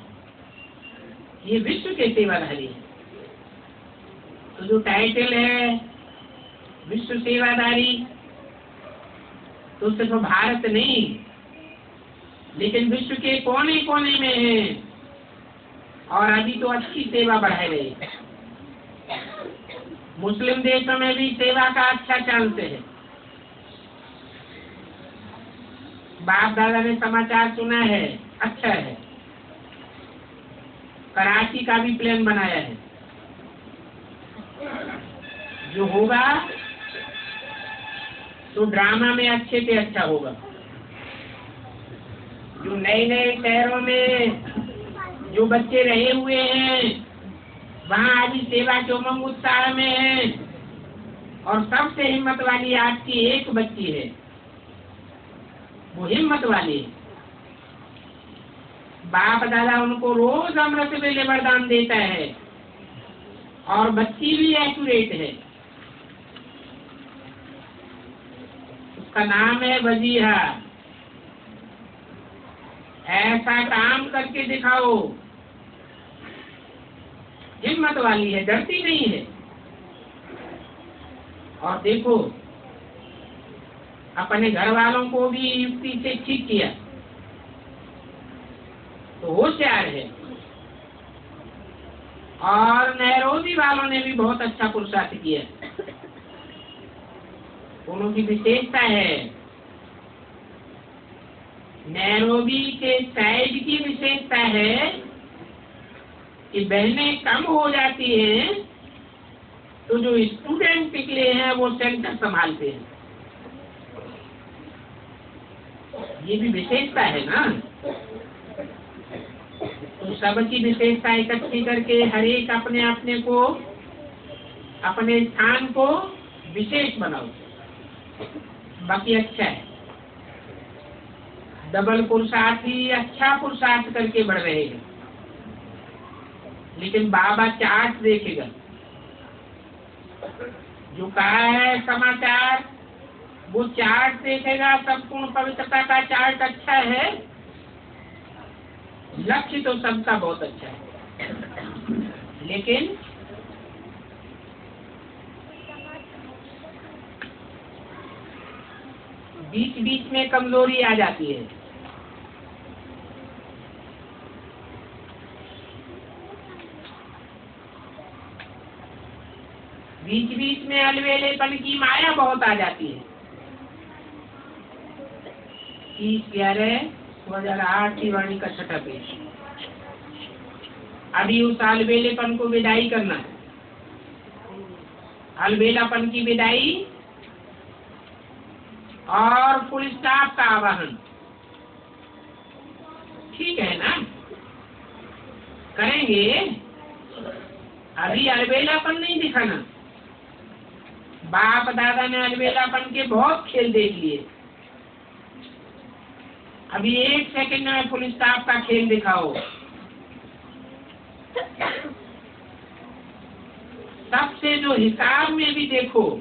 ये विश्व के सेवाधारी है। तो जो टाइटल है विश्व सेवाधारी, तो सिर्फ भारत नहीं, लेकिन विश्व के कोने कोने में है। और अभी तो अच्छी सेवा बढ़ाई रही है। मुस्लिम देशों में भी सेवा का अच्छा चांस है। बाप दादा ने समाचार सुना है, अच्छा है। कराची का भी प्लान बनाया है। जो होगा तो ड्रामा में अच्छे से अच्छा होगा। जो नए नए शहरों में जो बच्चे रहे हुए हैं, वहाँ अभी सेवा के उमंग उत्साह में है। और सबसे हिम्मत वाली आपकी एक बच्ची है, वो हिम्मत वाली है। बाप दादा उनको रोज अमृत वेले वरदान देता है, और बच्ची भी एक्यूरेट है। उसका नाम है वजीहा। ऐसा काम करके दिखाओ। हिम्मत वाली है, डरती नहीं है। और देखो, अपने घर वालों को भी युक्ति से ठीक किया, तो होशियार है। और नैरोबी वालों ने भी बहुत अच्छा पुरुषार्थ किया। दोनों की विशेषता है। नैरोबी के साइड की विशेषता है कि बहनें कम हो जाती हैं, तो जो स्टूडेंट निकले हैं वो सेंटर संभालते हैं। ये भी विशेषता है ना। तो सबकी विशेषता इकट्ठी करके हर एक अपने अपने को, अपने स्थान को विशेष बनाओ। बाकी अच्छा है। डबल पुरुषार्थ ही अच्छा पुरुषार्थ करके बढ़ रहे हैं। लेकिन बाबा चार्ट देखेगा, जो कहा है समाचार, वो चार्ट देखेगा। संपूर्ण पवित्रता का चार्ट अच्छा है, लक्ष्य तो सबका बहुत अच्छा है, लेकिन बीच बीच में कमजोरी आ जाती है। बीच बीच में अलवेलेपन की माया बहुत आ जाती है। 30/11/2008 की वाणी का 6ठा पेज। अभी उस अलबेलेपन को विदाई करना है। अलबेलापन की विदाई और फुल स्टॉप का आवाहन। ठीक है ना, करेंगे। अभी अलबेलापन नहीं दिखाना। बाप दादा ने अलबेलापन के बहुत खेल देख लिए। अभी 1 सेकंड में फुल स्टॉप का खेल दिखाओ। सबसे जो हिसाब में भी देखो,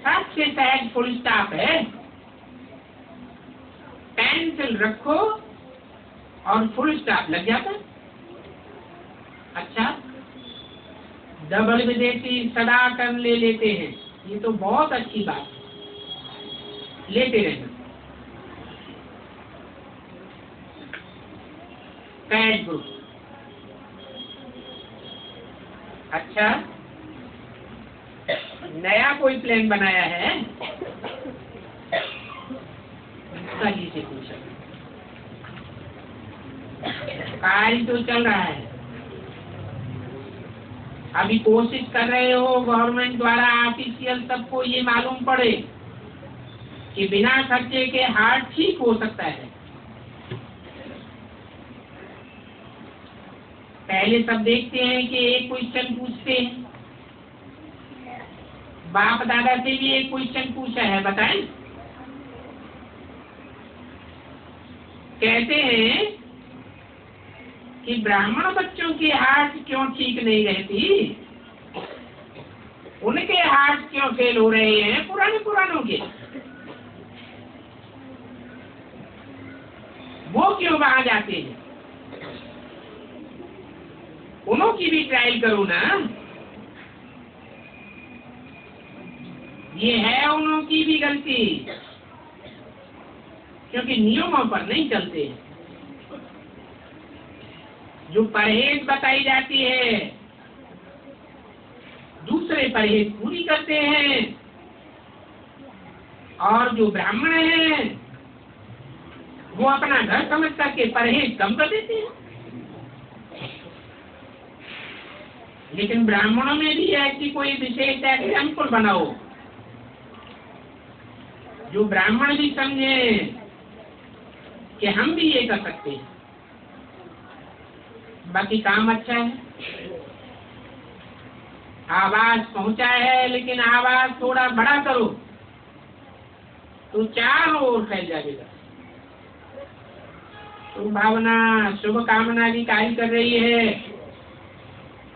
सबसे सहज फुल स्टॉप है। पेंसिल रखो और फुल स्टॉप लग जाता। अच्छा, डबल विदेशी सदा टर्न ले लेते हैं, ये तो बहुत अच्छी बात है, लेते रहना। कैट ग्रुप, अच्छा, नया कोई प्लान बनाया है? जी से पूछा। कार्य तो चल रहा है। अभी कोशिश कर रहे हो गवर्नमेंट द्वारा ऑफिशियल सबको ये मालूम पड़े कि बिना खर्चे के हार्ट ठीक हो सकता है। पहले सब देखते हैं कि एक क्वेश्चन पूछते हैं, बाप दादा से भी एक क्वेश्चन पूछा है, बताएं। कहते हैं कि ब्राह्मण बच्चों की हार्ट क्यों ठीक नहीं रहती, उनके हार्ट क्यों फेल हो रहे हैं पुरानों के, वो क्यों वहां जाते हैं, उन्हों की भी ट्रायल करो ना। ये है उन्हों की भी गलती, क्योंकि नियमों पर नहीं चलते। जो परहेज बताई जाती है दूसरे परहेज पूरी करते हैं, और जो ब्राह्मण हैं वो अपना घर समझ करके परहेज कम कर देते हैं। लेकिन ब्राह्मणों में भी ऐसी कोई विशेष एग्जाम्पल बनाओ जो ब्राह्मण भी समझे कि हम भी ये कर सकते हैं। बाकी काम अच्छा है, आवाज पहुंचा है, लेकिन आवाज थोड़ा बड़ा करो तो चारों ओर फैल जाएगा। तो भावना शुभ कामना भी कार्य कर रही है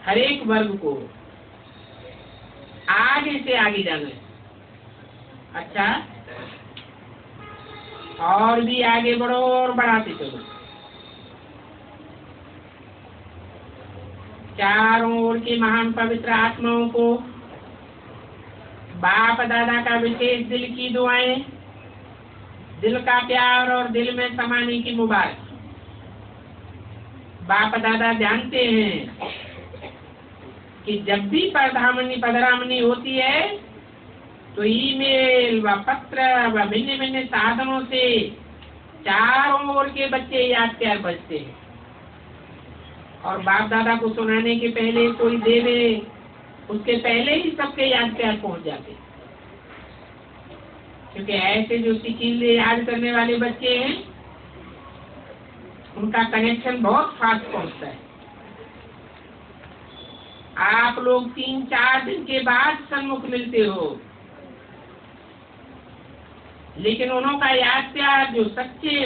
हर एक वर्ग को आगे से आगे जाना है। अच्छा, और भी आगे बढ़ो और बढ़ाते चलो। चारों ओर की महान पवित्र आत्माओं को बाप दादा का विशेष दिल की दुआएं, दिल का प्यार और दिल में समाने की मुबारक। बाप दादा जानते हैं कि जब भी पधरामनी होती है तो ईमेल व पत्र व भिन्न भिन्न साधनों से चारों ओर के बच्चे याद प्यार बजते हैं, और बाप दादा को सुनाने के पहले कोई दे दे उसके पहले ही सबके याद प्यार पहुंच जाते हैं। क्योंकि ऐसे जो सिकीले याद करने वाले बच्चे हैं उनका कनेक्शन बहुत फास्ट पहुंचता है। आप लोग 3-4 दिन के बाद सन्मुख मिलते हो, लेकिन उन्हों का याद प्यार जो सच्चे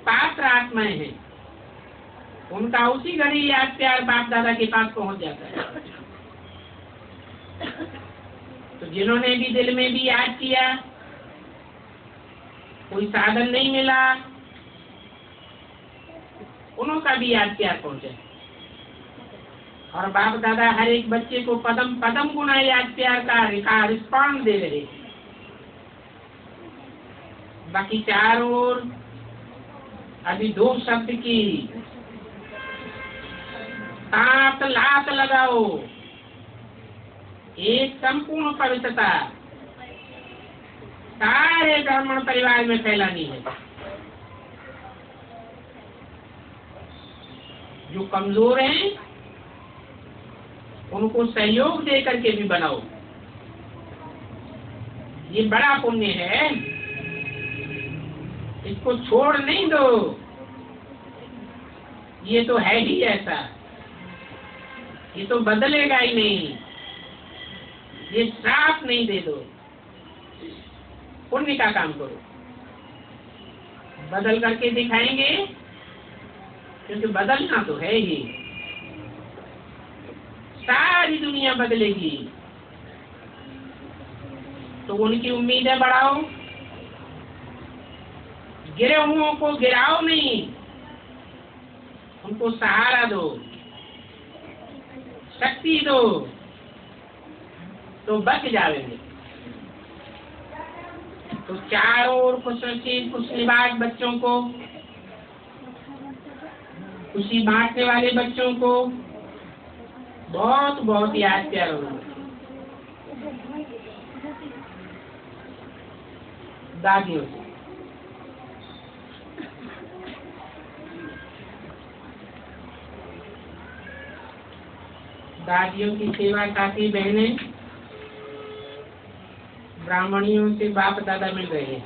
पात्र आत्माएं हैं उनका उसी घड़ी याद प्यार बाप दादा के पास पहुंच जाता है। तो जिन्होंने भी दिल में भी याद किया, कोई साधन नहीं मिला, उन्हों का भी याद प्यार पहुंचे, और बाप दादा हर एक बच्चे को पदम पदम गुना याद प्यार का रिस्पॉन्स दे रहे। बाकी चारों ओर अभी 2 शब्द की ताट लात लगाओ। एक संपूर्ण पवित्रता सारे ब्राह्मण परिवार में फैलानी है। जो कमजोर हैं उनको सहयोग दे करके भी बनाओ। ये बड़ा पुण्य है, इसको छोड़ नहीं दो। ये तो है ही ऐसा, ये तो बदलेगा ही नहीं। ये श्राप नहीं दे दो, पुण्य का काम करो। बदल करके दिखाएंगे, क्योंकि बदलना तो है ही। सारी दुनिया बदलेगी, तो उनकी उम्मीदें बढ़ाओ। गिरे हुओं को गिराओ नहीं, उनको सहारा दो, शक्ति दो, तो बच जाएंगे। तो चारों ओर खुशनिवाज बच्चों को, खुशी बांटने वाले बच्चों को बहुत बहुत याद प्यार होगा। दादियों से दादियों की सेवा साथी बहनें, ब्राह्मणियों से बाप दादा मिल रहे हैं।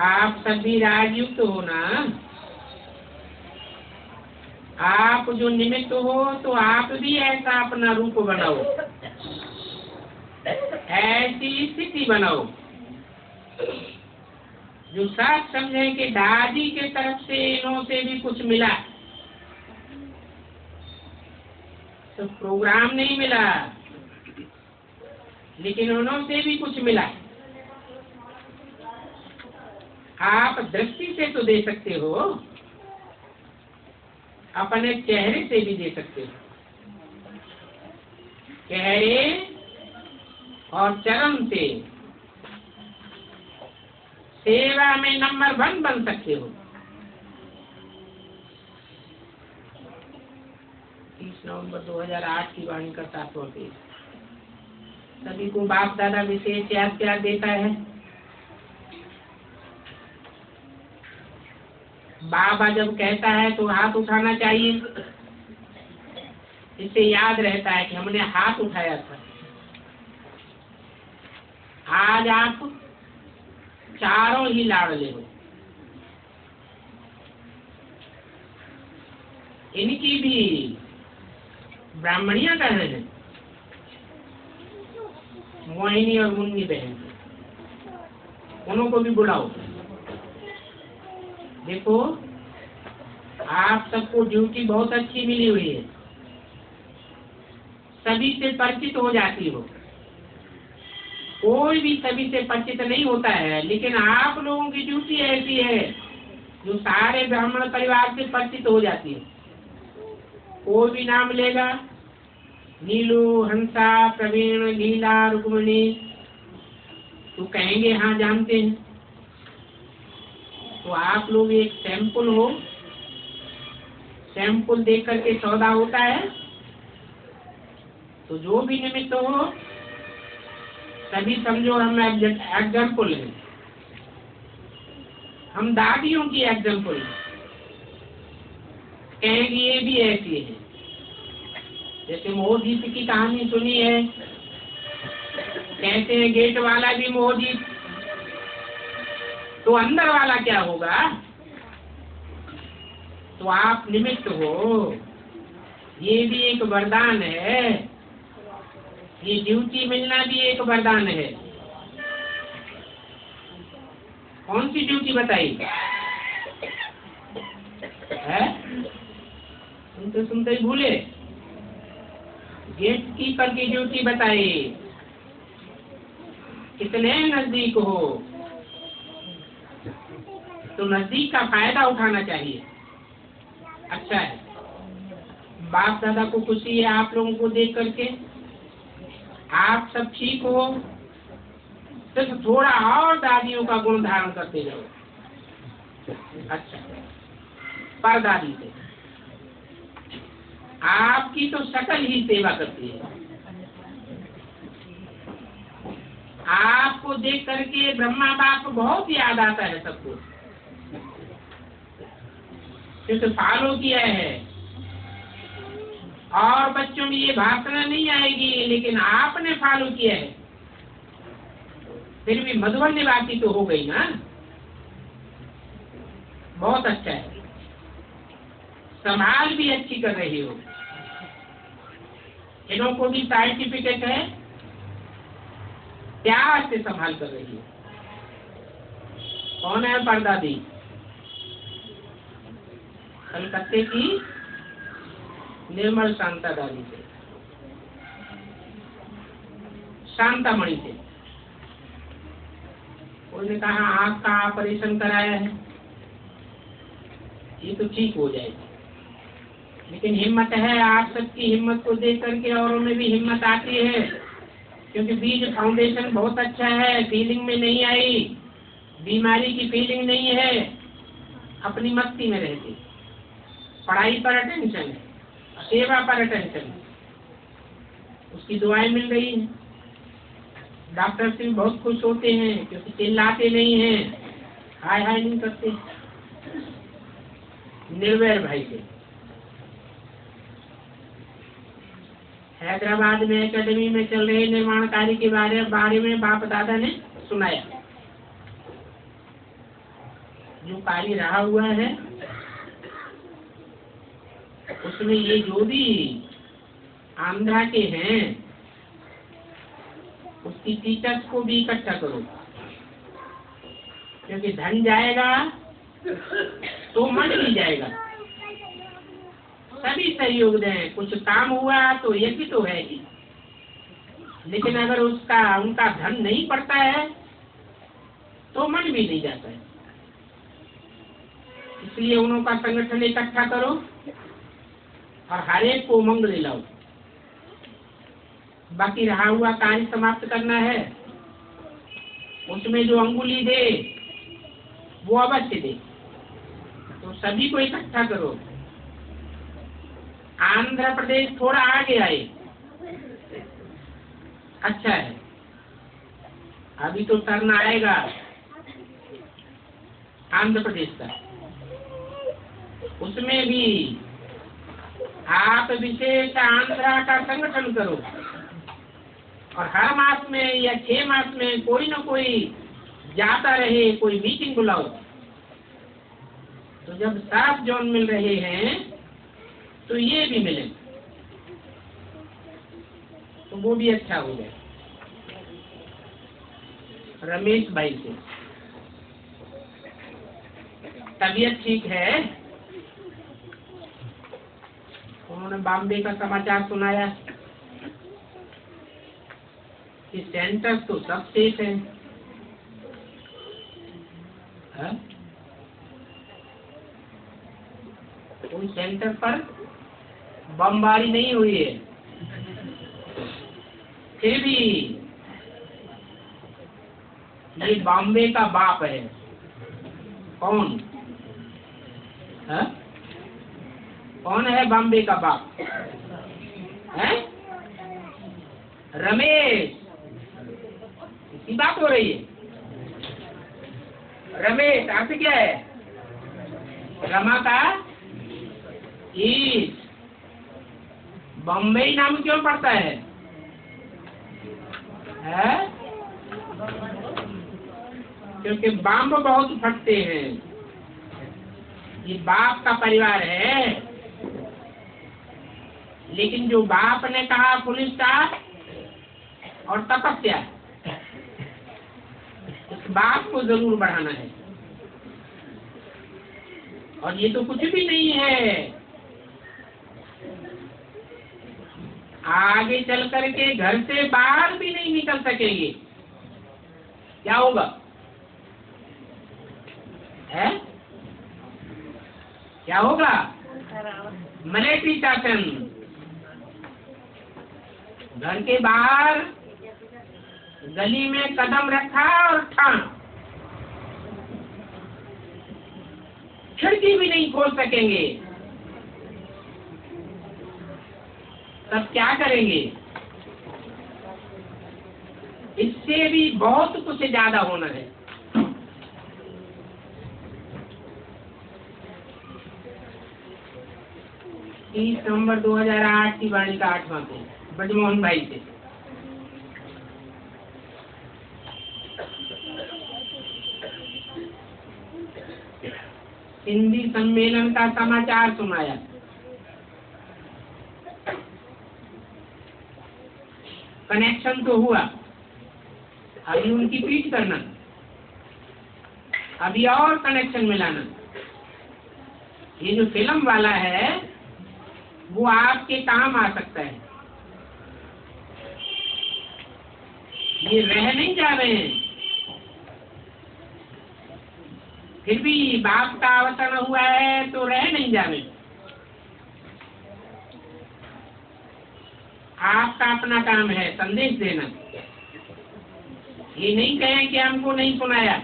आप सभी राजयुक्त हो ना। आप जो निमित्त हो तो आप भी ऐसा अपना रूप बनाओ, ऐसी स्थिति बनाओ जो सब समझे कि दादी के तरफ से इन्हों से भी कुछ मिला। तो प्रोग्राम नहीं मिला, लेकिन उन्हों से भी कुछ मिला। आप दृष्टि से तो दे सकते हो, अपने चेहरे से भी दे सकते हो। चेहरे और चरण से सेवा में नंबर 1 बन सकते हो। 30 नवंबर 2008 की वाणी का 7वां पेज। सभी को बाप दादा विशेष याद प्यार देता है। बाबा जब कहता है तो हाथ उठाना चाहिए, इससे याद रहता है कि हमने हाथ उठाया था। आज आप चारों ही लाडले हो। इनकी भी ब्राह्मणियां कह रहे हैं, मोहिनी और मुन्नी बहन, उन्हों को भी बुलाओ। देखो, आप सबको ड्यूटी बहुत अच्छी मिली हुई है, सभी से परिचित हो जाती हो। कोई भी सभी से परिचित नहीं होता है, लेकिन आप लोगों की ड्यूटी ऐसी है जो सारे ब्राह्मण परिवार से परिचित हो जाती है। कोई भी नाम लेगा, नीलू, हंसा, प्रवीण, लीला, रुक्मिणी, तो कहेंगे हाँ जानते हैं। तो आप लोग एक सैंपल हो, सैंपल देख करके सौदा होता है। तो जो भी निमित्त हो, सभी समझो हम एग्जाम्पल हैं, हम दादियों की एग्जाम्पल हैं। कहेंगे ये भी ऐसी है, जैसे मोहजीत की कहानी सुनी है, कहते हैं गेट वाला भी मोहजीत, तो अंदर वाला क्या होगा? तो आप निमित्त हो, ये भी एक वरदान है। ये ड्यूटी मिलना भी एक वरदान है। कौन सी ड्यूटी बताई है? सुनते सुनते ही भूले। गेट कीपर की ड्यूटी बताई। कितने नजदीक हो तो नजदीक का फायदा उठाना चाहिए। अच्छा है, बाप दादा को खुशी है आप लोगों को देख करके। आप सब ठीक हो, सिर्फ थोड़ा और दादियों का गुण धारण करते जाओ। अच्छा, पर दादी से आपकी तो शकल ही सेवा करती है। आपको देख करके ब्रह्मा बाप बहुत याद आता है सबको, क्योंकि फॉलो किया है। और बच्चों में ये भाषण नहीं आएगी, लेकिन आपने फॉलो किया है। फिर भी मधुबन निवासी तो हो गई ना, बहुत अच्छा है। संभाल भी अच्छी कर रही हो। इन्हों को भी सर्टिफिकेट है, प्यार से संभाल कर रही हो। कौन है परदादी? कलकत्ते की निर्मल शांता दादी से, शांतामणि से। उन्होंने कहा आँख का ऑपरेशन कराया है, ये तो ठीक हो जाएगी। लेकिन हिम्मत है, आप सबकी हिम्मत को देख करके औरों में भी हिम्मत आती है, क्योंकि बीज फाउंडेशन बहुत अच्छा है। फीलिंग में नहीं आई, बीमारी की फीलिंग नहीं है, अपनी मस्ती में रहती। पढ़ाई पर अटेंशन है, सेवा पर अटेंशन है, उसकी दुआएं मिल रही हैं। डॉक्टर से भी बहुत खुश होते हैं, क्योंकि चिल्लाते नहीं हैं, हाय हाय नहीं करते, निर्वैर भाई से। हैदराबाद में एकेडमी में चल रहे निर्माण कार्य के बारे में बाप दादा ने सुनाया। जो कार्य रहा हुआ है उसमें ये जो भी आंध्रा के हैं उसकी टीचर्स को भी इकट्ठा करो, क्योंकि धन जाएगा तो मन भी जाएगा। सभी सहयोग दें, कुछ काम हुआ तो यही तो है ही, लेकिन अगर उनका धन नहीं पड़ता है तो मन भी नहीं जाता है। इसलिए उनका संगठन इकट्ठा करो और हर एक को उमंग ले लाओ। बाकी रहा हुआ कार्य समाप्त करना है, उसमें जो अंगुली दे वो अवश्य दे। तो सभी को इकट्ठा करो। आंध्र प्रदेश थोड़ा आगे आए, अच्छा है। अभी तो टर्न आएगा आंध्र प्रदेश का, उसमें भी आप विशेष आंध्रा का संगठन करो और हर मास में या 6 मास में कोई न कोई जाता रहे, कोई मीटिंग बुलाओ। तो जब 7 जोन मिल रहे हैं तो ये भी मिले तो वो भी अच्छा हो जाए। रमेश भाई से तबीयत ठीक है, उन्होंने बॉम्बे का समाचार सुनाया कि सेंटर तो सब सेफ है, कोई सेंटर पर बमबारी नहीं हुई है। फिर भी ये बॉम्बे का बाप है। कौन है? कौन है बॉम्बे का बाप? है रमेश। इसकी बात हो रही है। रमेश अर्थ क्या है? रमा का ईश। बम्बई नाम क्यों पड़ता है? क्योंकि बम बहुत फटते हैं। ये बाप का परिवार है, लेकिन जो बाप ने कहा पुलिस का और तपस्या, उस बाप को जरूर बढ़ाना है। और ये तो कुछ भी नहीं है। आगे चल करके घर से बाहर भी नहीं निकल सकेंगे। क्या होगा? है क्या होगा? मिलिट्री शासन। घर के बाहर गली में कदम रखा और ठान, खिड़की भी नहीं खोल सकेंगे। तब क्या करेंगे? इससे भी बहुत कुछ ज्यादा होना है। 30 नवंबर 2008 की वाणी का 8वां पेज, ब्रजमोहन भाई से। हिंदी सम्मेलन का समाचार सुनाया। कनेक्शन तो हुआ, अभी उनकी पीठ करना, अभी और कनेक्शन मिलाना। ये जो फिल्म वाला है वो आपके काम आ सकता है। ये रह नहीं जा रहे हैं, फिर भी बाप का अवतरण हुआ है तो रह नहीं जा रहे। आपका अपना काम है संदेश देना। ये नहीं कहें कि हमको नहीं सुनाया।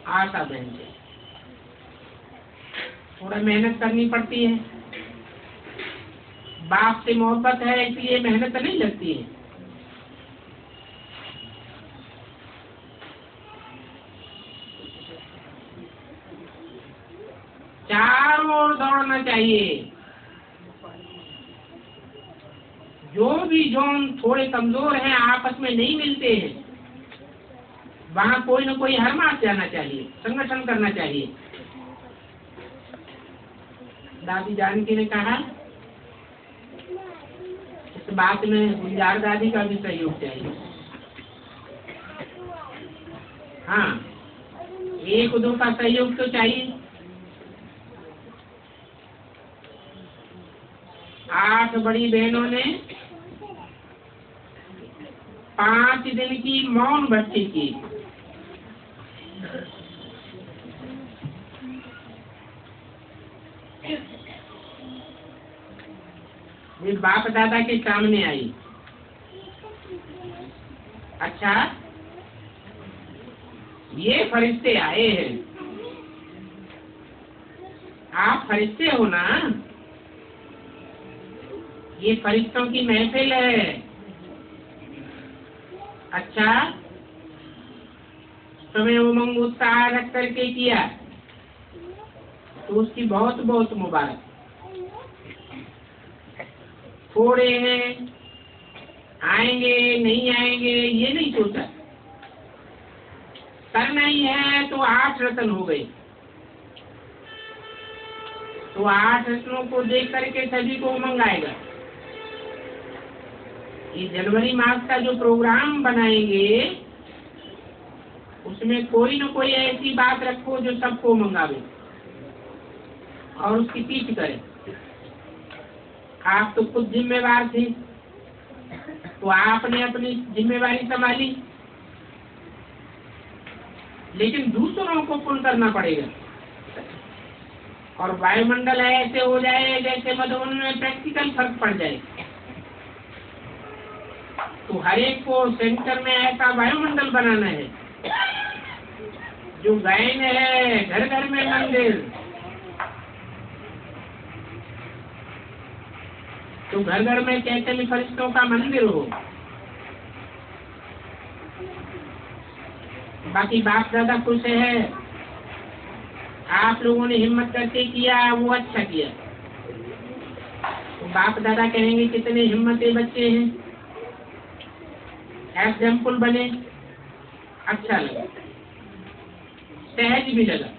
आशा बहन से थोड़ा मेहनत करनी पड़ती है। बाप से मोहब्बत है इसलिए मेहनत नहीं लगती है। चारों ओर दौड़ना चाहिए। जो भी जोन थोड़े कमजोर हैं, आपस में नहीं मिलते हैं, वहाँ कोई न कोई हरमात जाना चाहिए, संगठन करना चाहिए। दादी जानकी ने कहा इस बात में गुलजार दादी का भी सहयोग चाहिए। हाँ, एक दो का सहयोग तो चाहिए। 8 बड़ी बहनों ने 5 दिन की मौन भक्ति की। वे बाप दादा के सामने आई। अच्छा, ये फरिश्ते आए हैं, आप फरिश्ते हो ना? ये फरिश्तों की महफिल है। अच्छा, तुम्हें उमंग उत्साह रख करके किया तो उसकी बहुत बहुत मुबारक। थोड़े हैं, आएंगे नहीं आएंगे ये नहीं सोचा, करना ही है तो 8 रत्न हो गए। तो 8 रत्नों को देख करके सभी को उमंग आएगा। ये जनवरी मास का जो प्रोग्राम बनाएंगे उसमें कोई न कोई ऐसी बात रखो जो सबको मंगावे और उसकी पीछ करे। आप तो खुद जिम्मेवार थे, तो आपने अपनी जिम्मेवारी संभाली, लेकिन दूसरों को पुल करना पड़ेगा। और वायुमंडल ऐसे हो जाए जैसे मधुबन में प्रैक्टिकल फर्क पड़ जाए। तो हर एक को सेंटर में ऐसा वायुमंडल बनाना है जो गायन है, घर घर में मंदिर। तो घर घर में चैतन्य फरिश्तों का मंदिर हो। बाकी बाप दादा खुश है, आप लोगों ने हिम्मत करके किया, वो अच्छा किया। तो बाप दादा कहेंगे कितने हिम्मती बच्चे हैं, एग्जाम्पल बने। अच्छा लगा, सहज भी लगा,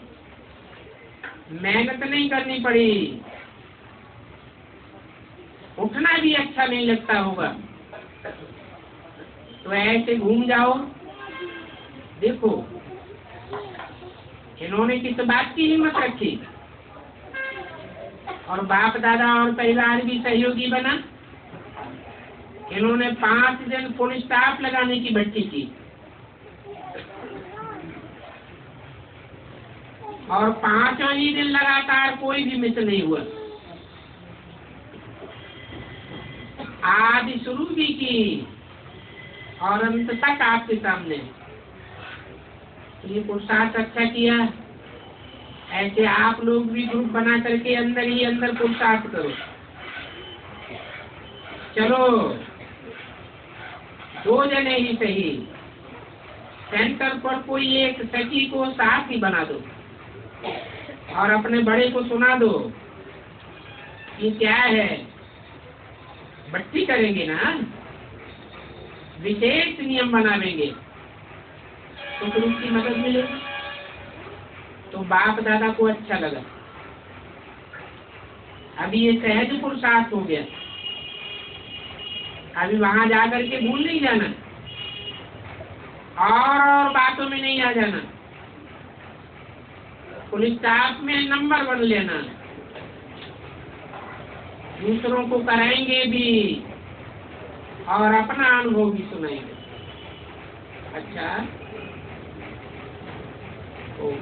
मेहनत नहीं करनी पड़ी, उठना भी अच्छा नहीं लगता होगा। तो ऐसे घूम जाओ। देखो इन्होंने किस बात की हिम्मत रखी, और बाप दादा और परिवार भी सहयोगी बना। इन्होंने 5 दिन फुल स्टाफ लगाने की भट्टी की और 5 ही दिन लगातार कोई भी मिस नहीं हुआ। आदि शुरू भी की और अंत तक आपके सामने। ये पुरुषार्थ अच्छा किया। ऐसे आप लोग भी ग्रुप बना करके अंदर ही अंदर पुरुषार्थ करो। चलो 2 जने ही सही, सेंटर पर कोई एक सखी को साथ ही बना दो और अपने बड़े को सुना दो कि क्या है, भट्टी करेंगे ना, विशेष नियम बनावेंगे तो फिर उसकी मदद मिलेगी। तो बाप दादा को अच्छा लगा। अभी ये सहज पुरुषार्थ हो गया। अभी वहां जाकर के भूल नहीं जाना और बातों में नहीं आ जाना। पुलिस स्टाफ में नंबर 1 लेना, दूसरों को कराएंगे भी और अपना अनुभव भी सुनाएंगे। अच्छा, ओम